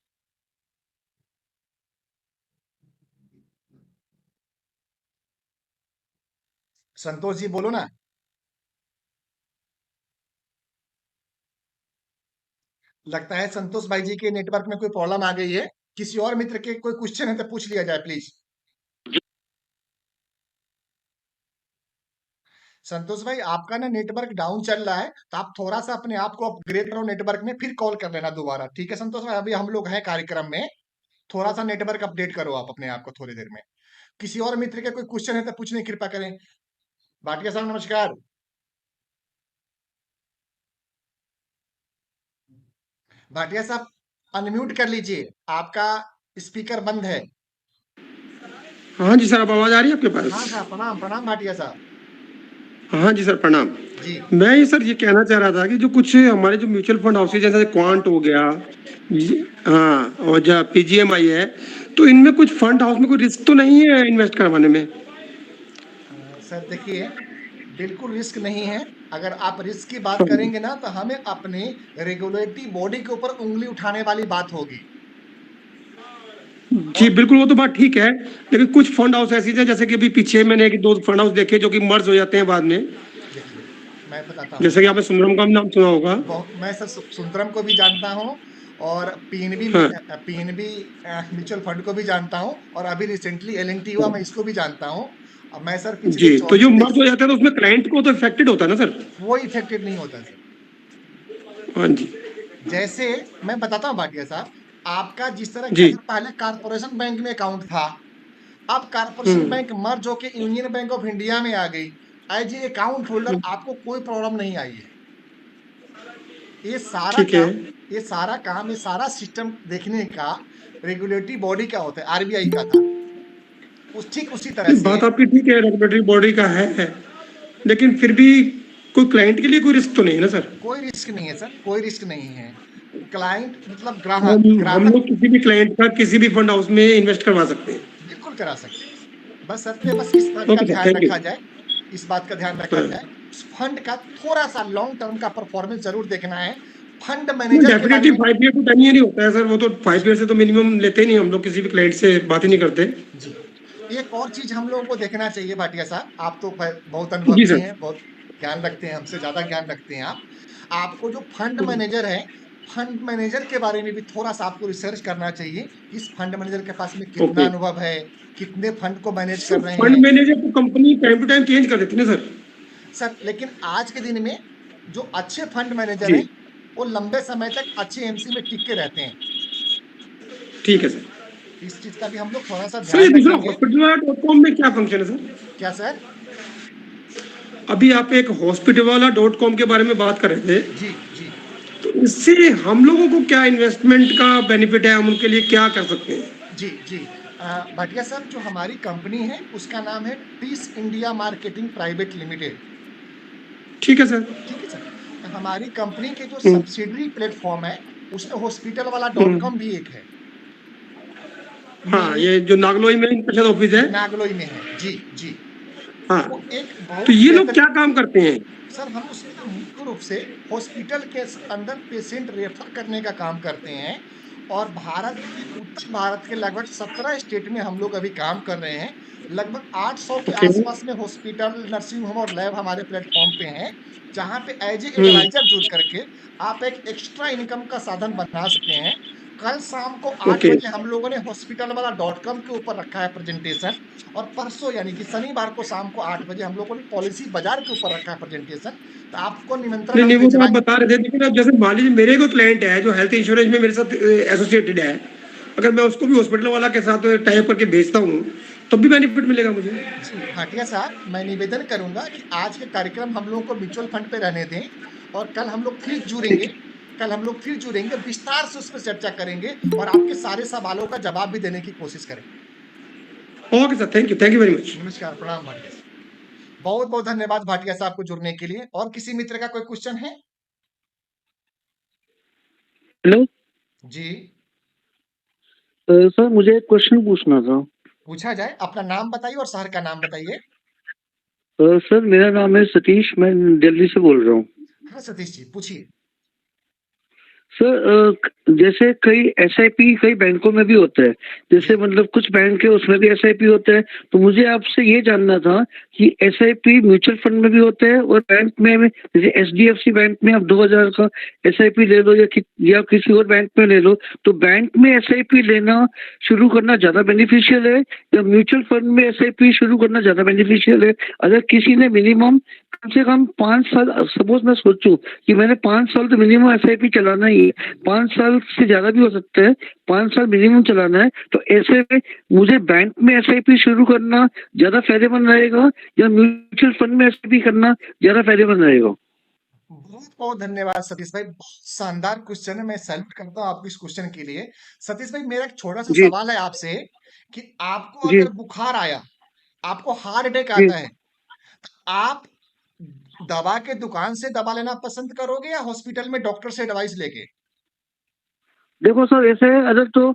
संतोष जी बोलो ना। लगता है संतोष भाई जी के नेटवर्क में कोई प्रॉब्लम आ गई है। किसी और मित्र के कोई क्वेश्चन है तो पूछ लिया जाए प्लीज। संतोष भाई, आपका ना नेटवर्क डाउन चल रहा है, तो आप थोड़ा सा अपने आप को अपग्रेड करो नेटवर्क में, फिर कॉल कर लेना दोबारा। ठीक है संतोष भाई, अभी हम लोग हैं कार्यक्रम में। थोड़ा सा नेटवर्क अपडेट करो आप अपने आप को थोड़ी देर में। किसी और मित्र के कोई क्वेश्चन है तो पूछने की कृपा करें। भाटिया साहब नमस्कार। भाटिया साहब अनम्यूट कर लीजिए, आपका स्पीकर बंद है। हाँ जी सर, अब आवाज आ रही है आपके हाँ पास? साहब, प्रणाम प्रणाम भाटिया साहब। हाँ जी सर, प्रणाम। जी। मैं ये सर ये कहना चाह रहा था कि जो कुछ हमारे जो म्यूचुअल फंड हाउसेज जैसे क्वांट हो गया, हाँ, और जो पीजीएमआई है, तो इनमें कुछ फंड हाउस में कोई रिस्क तो नहीं है इन्वेस्ट करवाने में? सर देखिए, बिल्कुल रिस्क नहीं है। अगर आप रिस्क की बात हाँ करेंगे ना, तो हमें अपनी रेगुलेटरी बॉडी के ऊपर उंगली उठाने वाली बात होगी। जी बिल्कुल, वो तो बात ठीक है, लेकिन कुछ फंड हाउस ऐसी है, जैसे कि अभी पीछे मैंने एक दो फंड हाउस देखे जो कि मर्ज हो जाते हैं बाद में, देखिए, मैं बताता हूँ। जैसे कि आपने सुंदरम का नाम सुना होगा। मैं सर सुंदरम को भी जानता हूँ, और हाँ पीएनबी म्यूचुअल फंड को भी जानता हूँ, और अभी रिसेंटली एलएनटी हुआ, मैं इसको भी जानता हूँ। अब मैं सर पिछले जी, तो जो 24-23 मर्ज हो जाता है तो उसमें क्लाइंट को तो इफेक्टेड होता है ना सर? वो इफेक्टेड नहीं होता सर। हाँ जी। जैसे मैं बताता हूँ भाटिया साहब, आपका जिस तरह जी। क्या था, पहले कारपोरेशन बैंक में अकाउंट था, अब कारपोरेशन बैंक मर्ज होके यूनियन बैंक ऑफ इंडिया में आ गई। एज ए अकाउंट होल्डर आपको कोई प्रॉब्लम नहीं आई है। ये सारा ठीक है। काम ये सारा काम, ये सारा सिस्टम देखने का रेगुलेटरी बॉडी का होता है, आरबीआई का था। ठीक उसी तरह नहीं, से। बात आपकी ठीक है, रेगुलेटरी बॉडी का है, लेकिन फिर भी कोई क्लाइंट के लिए कोई रिस्क तो नहीं है ना सर? कोई रिस्क नहीं है सर, कोई रिस्क नहीं है। क्लाइंट मतलब हम ग्राहक लोग किसी भी क्लाइंट का किसी भी फंड हाउस में इन्वेस्ट करवा सकते हैं। बिल्कुल करा सकते हैं। बस इस बात का ओके सर, ध्यान थैंक यू। रखा जाए, इस बात का ध्यान रखा जाए, उस फंड का थोड़ा सा लॉन्ग टर्म का परफॉर्मेंस जरूर देखना है। फंड मैनेजर के बारे डेफिनेटली में 5 ईयर तो 10 ईयर ही होता है सर, वो तो 5 ईयर से तो मिनिमम लेते ही नहीं, हम लोग किसी भी क्लाइंट से बात ही नहीं करते। जी। एक और चीज हम लोगों को देखना चाहिए भाटिया साहब, आप तो बहुत जी अनुभवी सर। हैं, बहुत ज्ञान रखते हैं, हमसे ज्यादा ज्ञान रखते हैं आप। आपको जो फंड मैनेजर है, फंड मैनेजर के बारे में भी थोड़ा सा आपको रिसर्च करना चाहिए। इस फंड मैनेजर के पास में कितना ओके अनुभव है, कितने फंड को मैनेज सर, कर रहे फंड हैं। मैनेजर तो company time to time change कर देती है ना सर? सर लेकिन आज के दिन में जो अच्छे फंड मैनेजर जी हैं, वो लंबे समय तक अच्छे एमसी में टिक के रहते हैं। ठीक है सर। इस चीज का भी हम लोग थोड़ा सा सर, ये ध्यान दूसरा रखेंगे। हॉस्पिटल में क्या फंक्शन है सर? क्या सर? अभी आप एक हॉस्पिटल के बारे में बात कर रहे थे, जी जी। तो इससे हम लोगों को क्या इन्वेस्टमेंट का बेनिफिट है, हम उनके लिए क्या कर सकते हैं? जी जी। भाटिया साहब, जो हमारी कंपनी है उसका नाम है Peace India Marketing Private Limited. ठीक है सर। ठीक है सर। हमारी कंपनी के जो हम्म, सब्सिडरी प्लेटफॉर्म है उसमें हॉस्पिटल वाला हम्म, .com भी एक है। हाँ, मेरे ये जो नागलोई में इंस्पेक्शन ऑफिस है। नागलोई में है जी जी। हाँ, वो एक तो बहुत ये लोग बेहतर क्या काम करते हैं? सर, हम उसमें मुख्य रूप से हॉस्पिटल के अंदर पेशेंट रेफर करने का काम करते हैं। और भारत के उत्तर भारत के लगभग 17 स्टेट में हम लोग अभी काम कर रहे हैं। लगभग 800 के ओके। आसपास में हॉस्पिटल, नर्सिंग होम और लैब हमारे प्लेटफॉर्म पे हैं, जहां पे एज ए हम्म, एडवाइजर जुड़ करके आप एक एक्स्ट्रा इनकम का साधन बना सकते हैं। कल शाम को 8 ओके। बजे हम लोगों ने हॉस्पिटल वाला .com के ऊपर रखा है प्रेजेंटेशन। और परसों यानी कि शनिवार को शाम को 8 बजे हम लोगों ने पॉलिसी बाजार के ऊपर रखा है प्रेजेंटेशन। तो आपको निमंत्रण नहीं हम नहीं, वो तो आप भिजवाएंगे। बता रहे थे, लेकिन अब जैसे मान लीजिए मेरे को क्लाइंट है जो हेल्थ इंश्योरेंस में मेरे साथ एसोसिएटेड है, अगर मैं उसको भी हॉस्पिटल वाला के साथ टाइप करके भेजता हूँ तब भी बेनिफिट मिलेगा मुझे? जी भाटिया साहब, मैं निवेदन करूंगा कि आज के कार्यक्रम हम लोगों को म्यूचुअल फंड पे रहने दें। और कल हम लोग फिर जुड़ेंगे। ठीक कल हम लोग फिर जुड़ेंगे, विस्तार से उस पर चर्चा करेंगे और आपके सारे सवालों का जवाब भी देने की कोशिश करेंगे। है। Okay sir, thank you very much. नमस्कार, प्रणाम भाटिया साहब। बहुत बहुत धन्यवाद भाटिया साहब को जुड़ने के लिए। और किसी मित्र का कोई क्वेश्चन है? हेलो जी, सर, मुझे एक क्वेश्चन पूछना था। पूछा जाए। अपना नाम बताइए और शहर का नाम बताइए। सर, मेरा नाम है सतीश, मैं दिल्ली से बोल रहा हूँ। हाँ सतीश जी, पूछिए। सर, जैसे कई एसआईपी कई बैंकों में भी होता है, जैसे जी मतलब कुछ बैंक है उसमें भी एसआईपी होता है, तो मुझे आपसे ये जानना था कि एसआईपी म्यूचुअल फंड में भी होता है और बैंक में भी, जैसे एचडीएफसी बैंक में आप 2000 का एसआईपी ले लो या किसी और बैंक में ले लो, तो बैंक में एसआईपी लेना शुरू करना ज्यादा बेनिफिशियल है या म्यूचुअल फंड में एसआईपी शुरू करना ज्यादा बेनिफिशियल है? अगर किसी ने मिनिमम कम से कम 5 साल, सपोज मैं सोचूं कि मैंने 5 साल तो मिनिमम एसआईपी चलाना ही है, 5 साल से ज्यादा भी हो सकता है, 5 साल मिनिमम चलाना है, तो ऐसे में मुझे बैंक में एसआईपी शुरू करना ज्यादा फायदेमंद रहेगा या म्यूचुअल फंड में एसआईपी करना ज्यादा फायदेमंद रहेगा? बहुत बहुत धन्यवाद सतीश भाई, बहुत शानदार क्वेश्चन है। मैं सैल्यूट करता हूँ आपको इस क्वेश्चन के लिए। सतीश भाई, मेरा एक छोटा सा जी सवाल है आपसे कि आपको जी अगर बुखार आया, आपको हार्ट अटैक जी। आता है, आप दवा के दुकान से दवा लेना पसंद करोगे या हॉस्पिटल में डॉक्टर से एडवाइस लेके? देखो सर, ऐसे है, अगर तो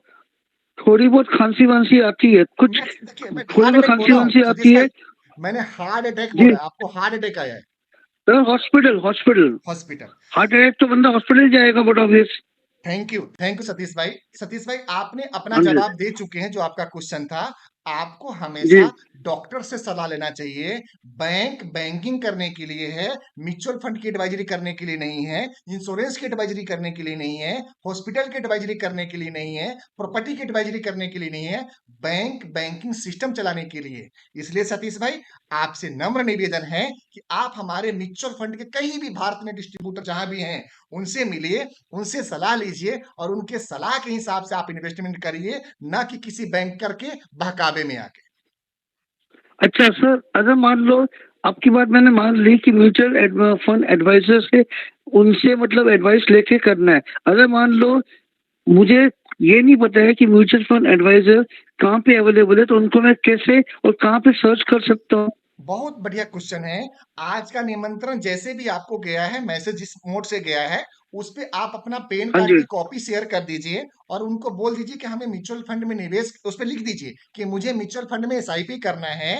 थोड़ी बहुत खांसी वांसी आती है, कुछ मैं देखिए, मैं थोड़ी हार्ट बहुत अटैक खांसी बोला हूँ वांसी सतीश आती भाई। है। मैंने हार्ट अटैक जी बोला है, आपको हार्ट अटैक आया है। Sir, hospital hospital hospital. Heart attack तो बंदा हॉस्पिटल जाएगा, but obvious. Thank you Satish भाई। सतीश भाई, आपने अपना हाँ जी। जवाब दे चुके हैं जो आपका क्वेश्चन था। आपको जी। हमेशा डॉक्टर से सलाह लेना चाहिए। बैंक बैंकिंग करने के लिए है, म्यूचुअल फंड की एडवाइजरी करने के लिए नहीं है, इंश्योरेंस की एडवाइजरी करने के लिए नहीं है, हॉस्पिटल की एडवाइजरी करने के लिए नहीं है, प्रॉपर्टी की एडवाइजरी करने के लिए नहीं है। बैंक बैंकिंग सिस्टम चलाने के लिए। इसलिए सतीश भाई, आपसे नम्र निवेदन है कि आप हमारे म्यूचुअल फंड के कहीं भी भारत में डिस्ट्रीब्यूटर जहां भी हैं उनसे मिलिए, उनसे सलाह लीजिए और उनके सलाह के हिसाब से आप इन्वेस्टमेंट करिए, ना कि किसी बैंकर के बहकावे में आके। अच्छा सर, अगर मान लो आपकी बात मैंने मान ली कि म्यूचुअल फंड एडवाइजर से, उनसे मतलब एडवाइस लेके करना है, अगर मान लो मुझे ये नहीं पता है कि म्यूचुअल फंड एडवाइजर कहाँ पे अवेलेबल है, तो उनको मैं कैसे और कहाँ पे सर्च कर सकता हूँ? बहुत बढ़िया क्वेश्चन है। आज का निमंत्रण जैसे भी आपको गया है, मैसेज जिस मोड से गया है, उस पे आप अपना पेन हाँ कार्ड जी। की कॉपी शेयर कर दीजिए और उनको बोल दीजिए कि हमें म्यूचुअल फंड में निवेश, उस पे लिख दीजिए कि मुझे म्यूचुअल फंड में एसआईपी करना है।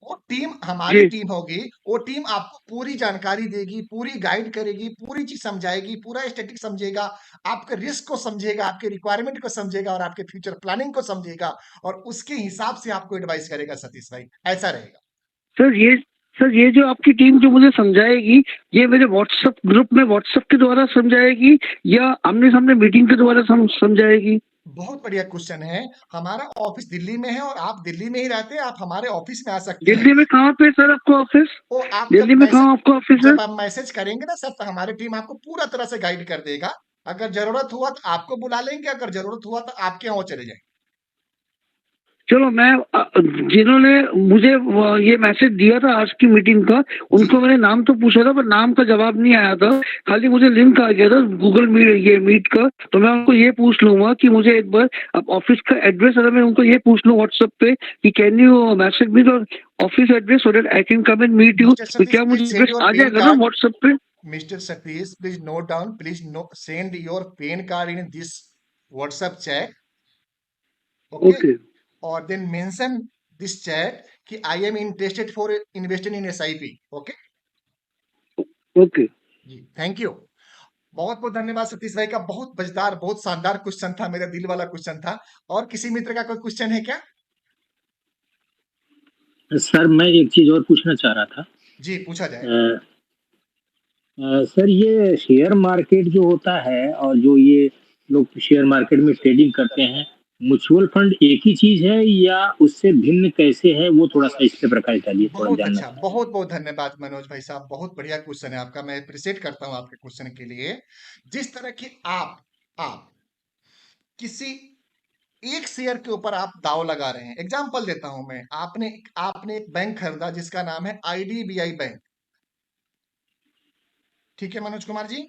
वो टीम हमारी जी। टीम होगी। वो टीम आपको पूरी जानकारी देगी, पूरी गाइड करेगी, पूरी चीज समझाएगी, पूरा स्टैटिक समझेगा, आपके रिस्क को समझेगा, आपके रिक्वायरमेंट को समझेगा और आपके फ्यूचर प्लानिंग को समझेगा और उसके हिसाब से आपको एडवाइस करेगा सतीश भाई। ऐसा रहेगा। सर ये सर, ये जो आपकी टीम जो मुझे समझाएगी, ये मेरे व्हाट्सएप ग्रुप में व्हाट्सएप के द्वारा समझाएगी या आमने सामने मीटिंग के द्वारा समझाएगी? बहुत बढ़िया क्वेश्चन है। हमारा ऑफिस दिल्ली में है और आप दिल्ली में ही रहते हैं, आप हमारे ऑफिस में आ सकते हैं। दिल्ली में कहाँ पे सर आपका ऑफिस? वो आप दिल्ली में कहाँ आपका ऑफिस है? जब आप मैसेज करेंगे ना सर, तो हमारी टीम आपको पूरा तरह से गाइड कर देगा। अगर जरूरत हुआ तो आपको बुला लेंगे, अगर जरूरत हुआ तो आपके यहाँ वो चले जाएंगे। चलो मैं जिन्होंने मुझे ये मैसेज दिया था आज की मीटिंग का, उनको मैंने नाम तो पूछा था पर नाम का जवाब नहीं आया था, खाली मुझे लिंक आ गया था गूगल मीट का। तो मैं उनको ये पूछ लूंगा कि मुझे एक बार अब ऑफिस का एड्रेस, अगर मैं उनको ये पूछ लूँ व्हाट्सएप पे कि can you message me the office address so that I can come and meet you, mister तो सतीश, क्या मुझे प्लीज सेंड एड्रेस योर आ पेन जाएगा ना कार्ड। व्हाट्सएप पे? Mr. Satish, please note down. Please send your PAN card in this WhatsApp chat. Okay. Okay Or then mention this chat कि I am interested for investing in SIP. Okay. Okay. जी, thank you. बहुत बहुत धन्यवाद सतीश भाई का। बहुत मजेदार, बहुत शानदार क्वेश्चन था, मेरा दिल वाला क्वेश्चन था। और किसी मित्र का कोई क्वेश्चन है क्या? सर मैं एक चीज और पूछना चाह रहा था। जी, पूछा जाए। सर ये शेयर मार्केट जो होता है और जो ये लोग शेयर मार्केट में ट्रेडिंग करते हैं, म्यूचुअल फंड एक ही चीज है या उससे भिन्न कैसे है, वो थोड़ा सा इस पे प्रकाश डालिए, थोड़ा बहुत जानना अच्छा, चाहता बहुत बहुत धन्यवाद मनोज भाई साहब। बहुत बढ़िया क्वेश्चन है आपका, मैं अप्रिशिएट करता हूं आपके क्वेश्चन के लिए। जिस तरह की आप किसी एक शेयर के ऊपर आप दाव लगा रहे हैं, एग्जांपल देता हूं मैं। आपने एक बैंक खरीदा जिसका नाम है आईडीबीआई बैंक। ठीक है मनोज कुमार जी। हूं।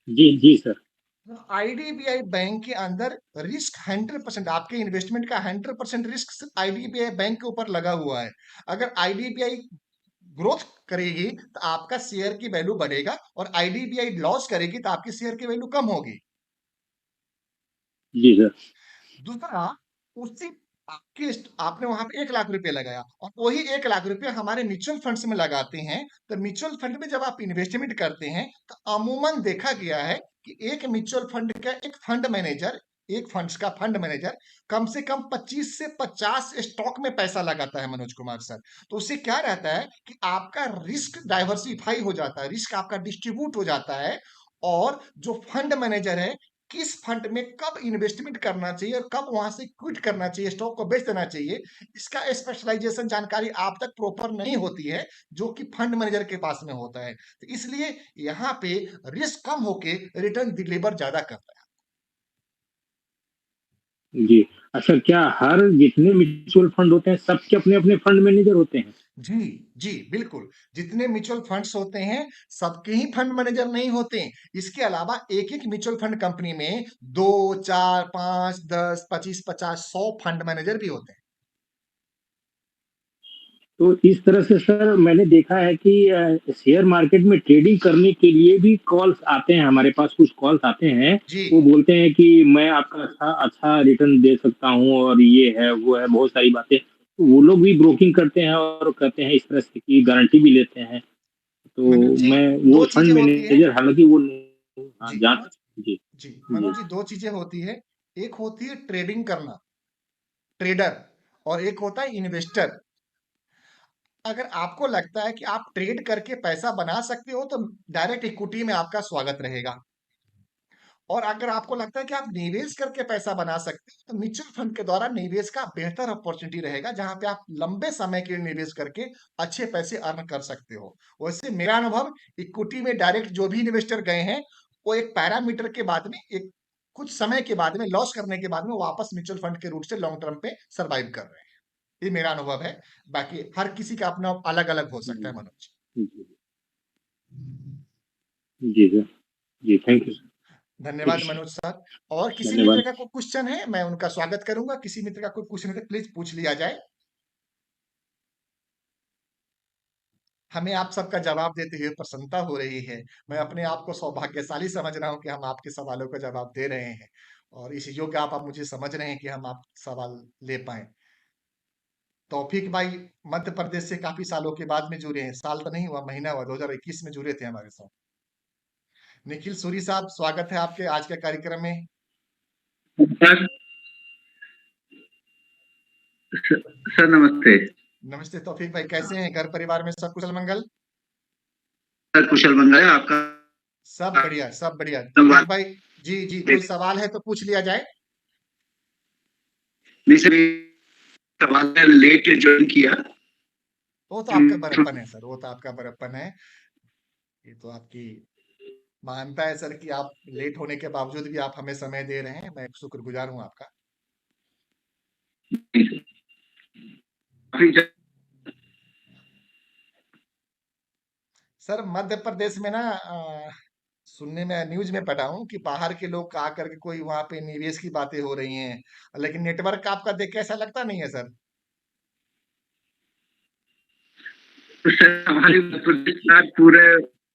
जी जी सर। आईडीबीआई बैंक के अंदर रिस्क 100%, आपके इन्वेस्टमेंट का 100% रिस्क आईडीबीआई बैंक के ऊपर लगा हुआ है। अगर आईडीबीआई ग्रोथ करेगी तो आपका शेयर की वैल्यू बढ़ेगा, और आईडीबीआई लॉस करेगी तो आपकी शेयर की वैल्यू कम होगी। जी सर। दूसरा, उसी आपने वहां पे 1 लाख रुपए लगाया, और वही 1 लाख रुपए हमारे म्यूचुअल फंड्स में लगाते हैं। तो म्यूचुअल फंड में जब आप इन्वेस्टमेंट करते हैं तो अमूमन देखा गया है कि एक म्यूचुअल फंड का एक फंड मैनेजर, एक फंड्स का फंड मैनेजर कम से कम 25 से 50 स्टॉक में पैसा लगाता है मनोज कुमार सर। तो उससे क्या रहता है कि आपका रिस्क डाइवर्सिफाई हो जाता है, रिस्क आपका डिस्ट्रीब्यूट हो जाता है। और जो फंड मैनेजर है, किस फंड में कब इन्वेस्टमेंट करना चाहिए और कब वहां से क्विट करना चाहिए, स्टॉक को बेच देना चाहिए, इसका स्पेशलाइजेशन जानकारी आप तक प्रॉपर नहीं होती है, जो कि फंड मैनेजर के पास में होता है। तो इसलिए यहाँ पे रिस्क कम होके रिटर्न डिलीवर ज्यादा करता है। जी अच्छा, क्या हर जितने म्यूचुअल फंड होते हैं सबके अपने अपने फंड मैनेजर होते हैं? जी जी बिल्कुल। जितने म्यूचुअल फंड्स होते हैं सबके ही फंड मैनेजर नहीं होते। इसके अलावा एक एक म्यूचुअल फंड कंपनी में 2, 4, 5, 10, 25, 50, 100 फंड मैनेजर भी होते हैं। तो इस तरह से सर मैंने देखा है कि शेयर मार्केट में ट्रेडिंग करने के लिए भी कॉल्स आते हैं, हमारे पास कुछ कॉल्स आते हैं। जी वो बोलते हैं कि मैं आपका अच्छा अच्छा रिटर्न दे सकता हूँ और ये है वो है, बहुत सारी बातें। तो वो लोग भी ब्रोकिंग करते हैं और कहते हैं इस तरह से की गारंटी भी लेते हैं। तो मनोज जी, मैं दो वो फंड चीजें होती है। मैनेजर, हालांकि वो हाँ, जी जान। मनोज जी जी जी मनोज जी, दो चीजें होती है। एक होती है ट्रेडिंग करना, ट्रेडर, और एक होता है इन्वेस्टर। अगर आपको लगता है कि आप ट्रेड करके पैसा बना सकते हो तो डायरेक्ट इक्विटी में आपका स्वागत रहेगा। और अगर आपको लगता है कि आप निवेश करके पैसा बना सकते हो तो म्यूचुअल फंड के द्वारा निवेश का बेहतर अपॉर्चुनिटी रहेगा, जहां पे आप लंबे समय के लिए निवेश करके अच्छे पैसे अर्न कर सकते हो। वैसे मेरा अनुभव, इक्विटी में डायरेक्ट जो भी इन्वेस्टर गए हैं, वो एक पैरामीटर के बाद में, एक कुछ समय के बाद में, लॉस करने के बाद में वापस म्यूचुअल फंड के रूट से लॉन्ग टर्म पे सर्वाइव कर रहे हैं। ये मेरा अनुभव है। बाकी हर किसी का अपना अलग अलग हो सकता है मनोज। जी जी सर। जी थैंक यू सर। धन्यवाद मनोज सर। और किसी मित्र धन्यवाद। का कोई क्वेश्चन है, मैं उनका स्वागत करूंगा। किसी मित्र का कोई क्वेश्चन है तो प्लीज पूछ लिया जाए। हमें आप सबका जवाब देते हुए प्रसन्नता हो रही है। मैं अपने आप को सौभाग्यशाली समझ रहा हूं कि हम आपके सवालों का जवाब दे रहे हैं, और इस योग्य आप मुझे समझ रहे हैं कि हम आप सवाल ले पाए। तौफीक भाई मध्य प्रदेश से काफी सालों के बाद में जुड़े हैं, साल तो नहीं हुआ, महीना हुआ, 2021 में जुड़े थे हमारे साथ। निखिल सूरी साहब, स्वागत है आपके आज के कार्यक्रम में। सर नमस्ते। नमस्ते तौफीक भाई, कैसे हैं? घर परिवार में सब कुशल मंगल? सर कुशल मंगल है आपका। सब बढ़िया, सब बढ़िया। तौफीक भाई, जी जी, कोई सवाल है तो पूछ लिया जाए। नहीं सर, सवाल लेट ज्वाइन किया। वो तो आपका बड़प्पन है सर, वो तो आपका बड़प्पन है। ये तो आपकी मानता है सर कि आप लेट होने के बावजूद भी आप हमें समय दे रहे हैं। मैं शुक्रगुजार हूं आपका। जी सर, काफी सर मध्य प्रदेश में ना सुनने में न्यूज में पढ़ा हूँ कि बाहर के लोग आकर के कोई वहां पे निवेश की बातें हो रही हैं, लेकिन नेटवर्क आपका देख के ऐसा लगता नहीं है सर। तो सर हमारी मध्य प्रदेश का पूरे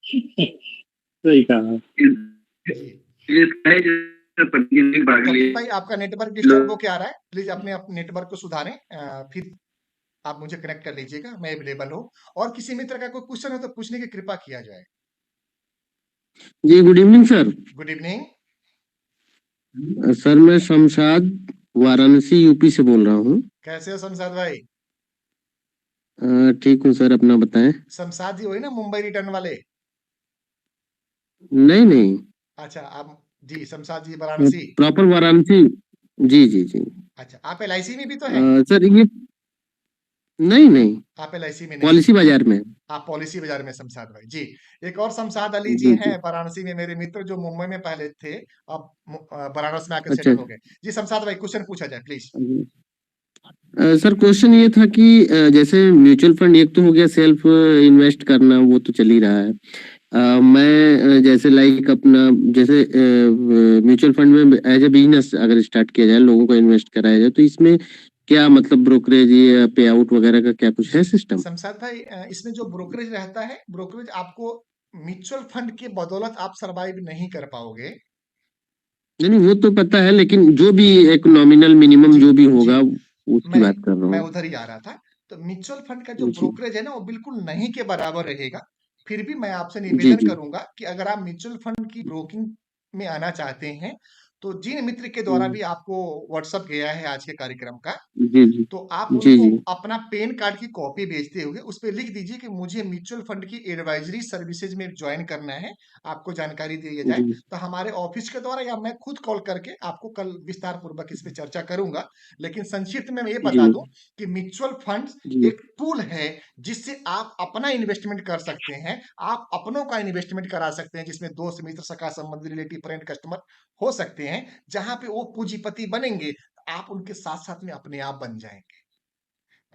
सही कहा। जी ये है जो प्रतिनिधि भाग कपिल लिए भाई, आपका नेटवर्क डिस्टर्ब हो के आ रहा है, प्लीज अपने नेटवर्क को सुधारें। फिर आप मुझे कनेक्ट कर लीजिएगा, मैं अवेलेबल हूँ। और किसी मित्र का कोई क्वेश्चन हो तो पूछने की कृपा किया जाए। जी good evening sir. Good evening. Sir मैं शमशाद वाराणसी यूपी से बोल रहा हूँ। कैसे हो शमशाद भाई? ठीक हूँ सर, अपना बताएं। शमशाद जी वही ना मुंबई रिटर्न वाले? नहीं नहीं, अच्छा आप जी शमशाद जी वाराणसी। प्रॉपर वाराणसी। जी जी जी। अच्छा आप एलआईसी में भी तो हैं? सर ये नहीं नहीं, आप एलआईसी में नहीं पॉलिसी हैं? बाजार में। आप पॉलिसी बाजार में शमशाद भाई जी। एक और शमशाद अली जी जी हैं जी। वाराणसी में, मेरे मित्र जो मुंबई में पहले थे, अब बनारस में आके अच्छा। सेटल हो गए। जी शमशाद भाई क्वेश्चन पूछा जाए प्लीज। सर क्वेश्चन ये था कि जैसे म्यूचुअल फंड एक तो हो गया सेल्फ इन्वेस्ट करना, वो तो चल ही रहा है। मैं जैसे लाइक अपना जैसे म्यूचुअल फंड में एज ए बिजनेस अगर स्टार्ट किया जाए, लोगों को इन्वेस्ट कराया जाए, तो इसमें क्या मतलब ब्रोकरेज या पे आउट वगैरह का क्या कुछ है सिस्टम? शमशाद भाई इसमें जो ब्रोकरेज रहता है, ब्रोकरेज आपको म्यूचुअल फंड की बदौलत आप सरवाइव नहीं कर पाओगे। नहीं नहीं, वो तो पता है, लेकिन जो भी एक नॉमिनल मिनिमम जी जो भी जी होगा उसकी बात कर रहा मैं हूँ। उधर ही आ रहा था। तो म्यूचुअल फंड का जो जी ब्रोकरेज है ना वो बिल्कुल नहीं के बराबर रहेगा। फिर भी मैं आपसे जी निवेदन जी करूंगा कि अगर आप म्यूचुअल फंड की ब्रोकिंग में आना चाहते हैं, तो जिन मित्र के द्वारा भी आपको व्हाट्सएप गया है आज के कार्यक्रम का, जी जी तो आप जी उनको जी अपना पैन कार्ड की कॉपी भेजते हुए उस पे लिख दीजिए कि मुझे म्यूचुअल फंड की एडवाइजरी सर्विसेज में ज्वाइन करना है, आपको जानकारी दी जाए। जी तो हमारे ऑफिस के द्वारा या मैं खुद कॉल करके आपको कल विस्तार पूर्वक इस पे चर्चा करूंगा। लेकिन संक्षिप्त में मैं ये जी बता दूं कि म्यूचुअल फंड जी एक टूल है जिससे आप अपना इन्वेस्टमेंट कर सकते हैं, आप अपनों का इन्वेस्टमेंट करा सकते हैं, जिसमें दोस्त मित्र सखा संबंधी रिलेटिव फ्रेंड कस्टमर हो सकते हैं। जहां पे वो पूंजीपति बनेंगे, आप उनके साथ साथ में अपने आप बन जाएंगे।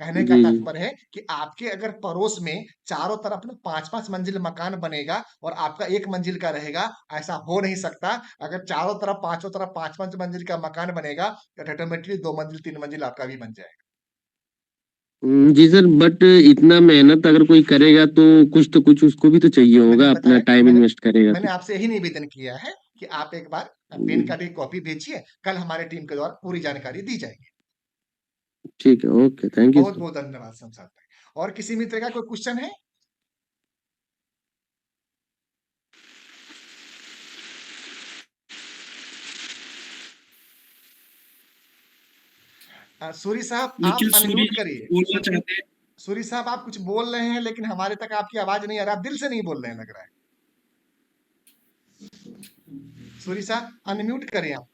कहने का जी जी तात्पर्य है कि आपके अगर पड़ोस में चारों तरफ ना 5-5 मंजिल मकान बनेगा और आपका 1 मंजिल का रहेगा, ऐसा हो नहीं सकता। अगर चारों तरफ पांचों तरफ 5-5 मंजिल का मकान बनेगा, तो ऑटोमेटिकली 2 मंजिल 3 मंजिल आपका भी बन जाएगा। जी सर, बट इतना मेहनत अगर कोई करेगा तो कुछ उसको भी तो चाहिए मैंने होगा, अपना बताया टाइम मैंने इन्वेस्ट करेगा मैंने तो। आपसे यही निवेदन किया है कि आप एक बार पेन कार्ड की कॉपी भेजिए, कल हमारे टीम के द्वारा पूरी जानकारी दी जाएगी। ठीक है, ओके, थैंक यू बहुत सर। बहुत धन्यवाद शमशाद भाई। और किसी मित्र का कोई क्वेश्चन है? सूरी साहब आप निखिल सूरी अनम्यूट करिए। बोलना चाहते हैं। सूरी साहब आप कुछ बोल रहे हैं लेकिन हमारे तक आपकी आवाज नहीं आ रहा, आप दिल से नहीं बोल रहे हैं लग रहा है। सूरी साहब अनम्यूट करें आप।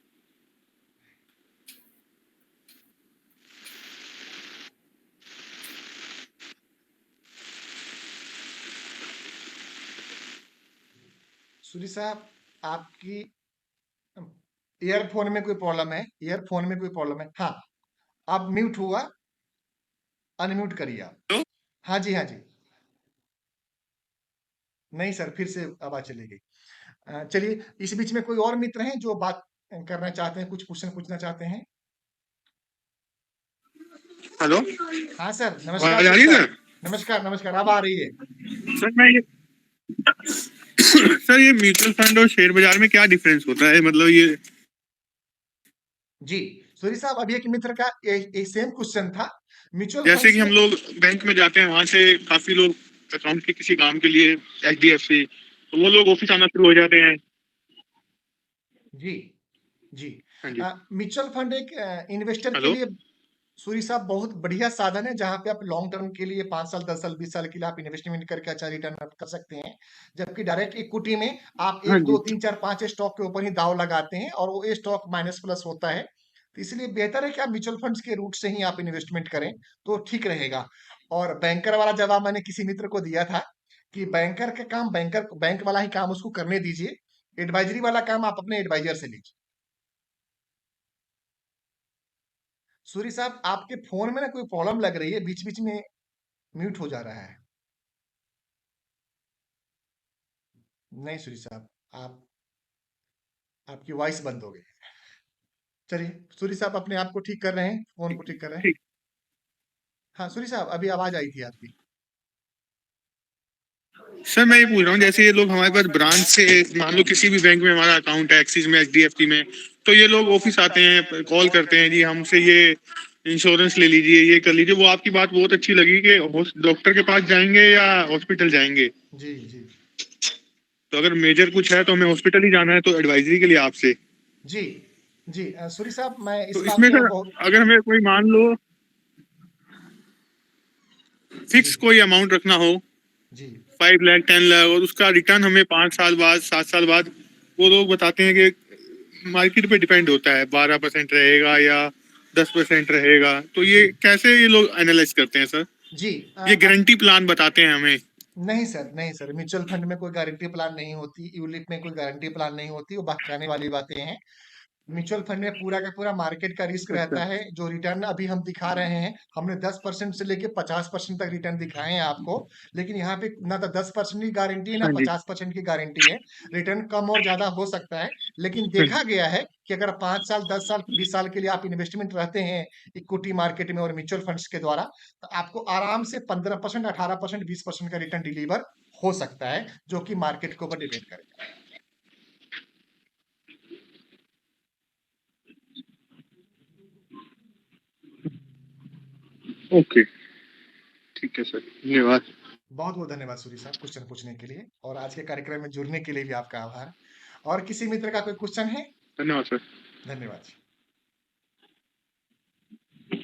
सूरी साहब आपकी ईयरफोन में कोई प्रॉब्लम है, ईयरफोन में कोई प्रॉब्लम है। हाँ अब म्यूट हुआ, अनम्यूट करिए आप। हाँ जी हाँ जी। नहीं सर फिर से आवाज चली गई। चलिए इस बीच में कोई और मित्र हैं जो बात करना चाहते हैं, कुछ क्वेश्चन पूछना चाहते हैं? हेलो, हाँ सर नमस्कार आवाज आ सूरी रही है साहब। सर? नमस्कार नमस्कार, अब आ रही है। सर मैं ये सर ये म्यूचुअल फंड और शेयर बाजार में क्या डिफरेंस होता है, मतलब ये? जी सूरी साहब अभी एक मित्र का एक सेम क्वेश्चन था। म्यूचुअल जैसे फंड्स कि में हम लोग बैंक में जाते हैं, वहां से काफी लोग अकाउंट के किसी काम के लिए HDFC, तो वो लोग ऑफिस आना शुरू हो जाते हैं। जी जी हाँ जी। म्यूचुअल फंड एक इन्वेस्टर के हेलो, लिए सूरी साहब बहुत बढ़िया साधन है, जहां पे आप लॉन्ग टर्म के लिए 5 साल 10 साल 20 साल के लिए आप इन्वेस्टमेंट करके अच्छा रिटर्न कर सकते हैं। जबकि डायरेक्ट इक्विटी में आप हाँ 1 2 जी। 3 4 5 स्टॉक के ऊपर ही दाव लगाते हैं और वो स्टॉक माइनस प्लस होता है। तो इसलिए बेहतर है कि आप म्यूचुअल फंड्स के रूट से ही आप इन्वेस्टमेंट करें तो ठीक रहेगा। और बैंकर वाला जवाब मैंने किसी मित्र को दिया था कि बैंकर का काम बैंक वाला ही काम उसको करने दीजिए, एडवाइजरी वाला काम आप अपने एडवाइजर से लीजिए। सूरी साहब, आपके फोन में ना कोई प्रॉब्लम लग रही है, बीच बीच में म्यूट हो जा रहा है। नहीं सूरी साहब, आप आपकी वॉइस बंद हो गई है। चलिए, सूरी साहब अपने आप को ठीक कर रहे हैं, फोन को ठीक कर रहे हैं। ठीक। हाँ सूरी साहब, अभी आवाज आई थी आपकी। सर मैं ये पूछ रहा हूँ, जैसे ये लोग हमारे पास ब्रांच से, मान लो किसी भी बैंक में हमारा अकाउंट है, एक्सिस में, एचडीएफसी में, तो ये लोग ऑफिस आते हैं, कॉल करते हैं, जी हमसे ये इंश्योरेंस ले लीजिए, ये कर लीजिए। वो आपकी बात बहुत अच्छी लगी कि डॉक्टर के पास जाएंगे या हॉस्पिटल जाएंगे। जी जी तो अगर मेजर कुछ है तो हमें हॉस्पिटल ही जाना है, तो एडवाइजरी के लिए आपसे। जी जी सूरी साहब, मैं इस तो बात इसमें को सर बहुत अगर हमें कोई मान लो फिक्स जी कोई अमाउंट रखना हो, जी 5 लाख 10 लाख, और उसका रिटर्न हमें 5 साल बाद 7 साल बाद, वो लोग बताते हैं कि मार्केट पे डिपेंड होता है, 12% रहेगा या 10% रहेगा। तो ये जी कैसे ये लोग एनालाइज करते हैं सर? जी ये गारंटी प्लान बताते हैं हमें। नहीं सर, नहीं सर, म्यूचुअल फंड में कोई गारंटी प्लान नहीं होती, यूलिप में कोई गारंटी प्लान नहीं होती, वो बहकाने वाली बातें हैं। म्यूचुअल फंड में पूरा का पूरा मार्केट का रिस्क अच्छा। रहता है। जो रिटर्न अभी हम दिखा रहे हैं, हमने 10% से लेके 50% तक रिटर्न दिखाए हैं आपको, लेकिन यहाँ पे ना तो 10% की गारंटी है, ना हाँ जी। 50% की गारंटी है। रिटर्न कम और ज्यादा हो सकता है, लेकिन हाँ जी। देखा गया है कि अगर 5 साल 10 साल 20 साल के लिए आप इन्वेस्टमेंट रहते हैं इक्विटी मार्केट में और म्यूचुअल फंड्स के द्वारा, तो आपको आराम से 15%, 18%, 20% का रिटर्न डिलीवर हो सकता है, जो कि मार्केट के ऊपर डिपेंड करेगा। ओके, ठीक है सर, धन्यवाद। बहुत बहुत धन्यवाद सूरी साहब क्वेश्चन पूछने के लिए, और आज के कार्यक्रम में जुड़ने के लिए भी आपका आभार। और किसी मित्र का कोई क्वेश्चन है? धन्यवाद सर। धन्यवाद जी।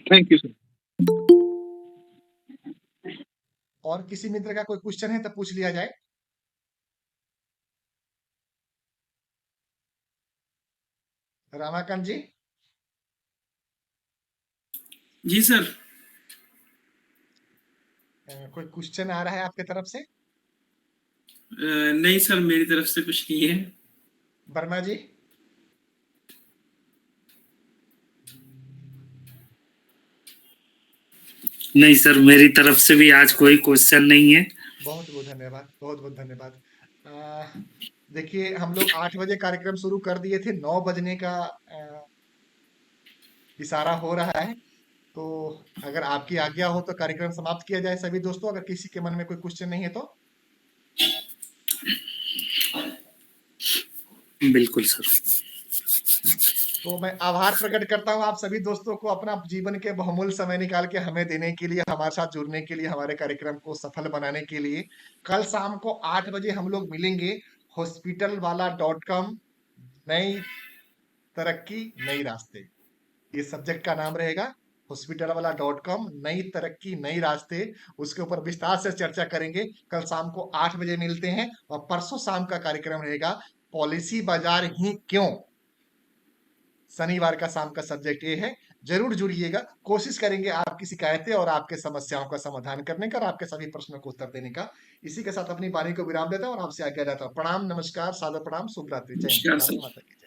Thank you sir. और किसी मित्र का कोई क्वेश्चन है तो पूछ लिया जाए। रामाकांत जी। जी सर। कोई क्वेश्चन आ रहा है आपके तरफ से? नहीं सर, मेरी तरफ से कुछ नहीं है। वर्मा जी। नहीं सर, मेरी तरफ से भी आज कोई क्वेश्चन नहीं है। बहुत बहुत धन्यवाद, बहुत बहुत धन्यवाद। देखिए, हम लोग 8 बजे कार्यक्रम शुरू कर दिए थे, 9 बजने का इशारा हो रहा है, तो अगर आपकी आज्ञा हो तो कार्यक्रम समाप्त किया जाए सभी दोस्तों, अगर किसी के मन में कोई क्वेश्चन नहीं है तो। बिल्कुल सर। तो मैं आभार प्रकट करता हूं आप सभी दोस्तों को, अपना जीवन के बहुमूल्य समय निकाल के हमें देने के लिए, हमारे साथ जुड़ने के लिए, हमारे कार्यक्रम को सफल बनाने के लिए। कल शाम को 8 बजे हम लोग मिलेंगे hospitalwala.com, नई तरक्की नई रास्ते, ये सब्जेक्ट का नाम रहेगा। hospitalwala.com, नई तरक्की नई रास्ते, उसके ऊपर विस्तार से चर्चा करेंगे। कल शाम को 8 बजे मिलते हैं, और परसों शाम का कार्यक्रम रहेगा पॉलिसी बाजार ही क्यों, शनिवार का शाम का सब्जेक्ट ये है। जरूर जुड़िएगा, कोशिश करेंगे आपकी शिकायतें और आपके समस्याओं का समाधान करने का और आपके सभी प्रश्नों को उत्तर देने का। इसी के साथ अपनी वाणी को विराम देता हूं और आपसे आज्ञा लेता हूं। प्रणाम, नमस्कार, सादर प्रणाम, शुभ रात्रि, जय हिंद, नमस्कार भारत सर। माता की जय।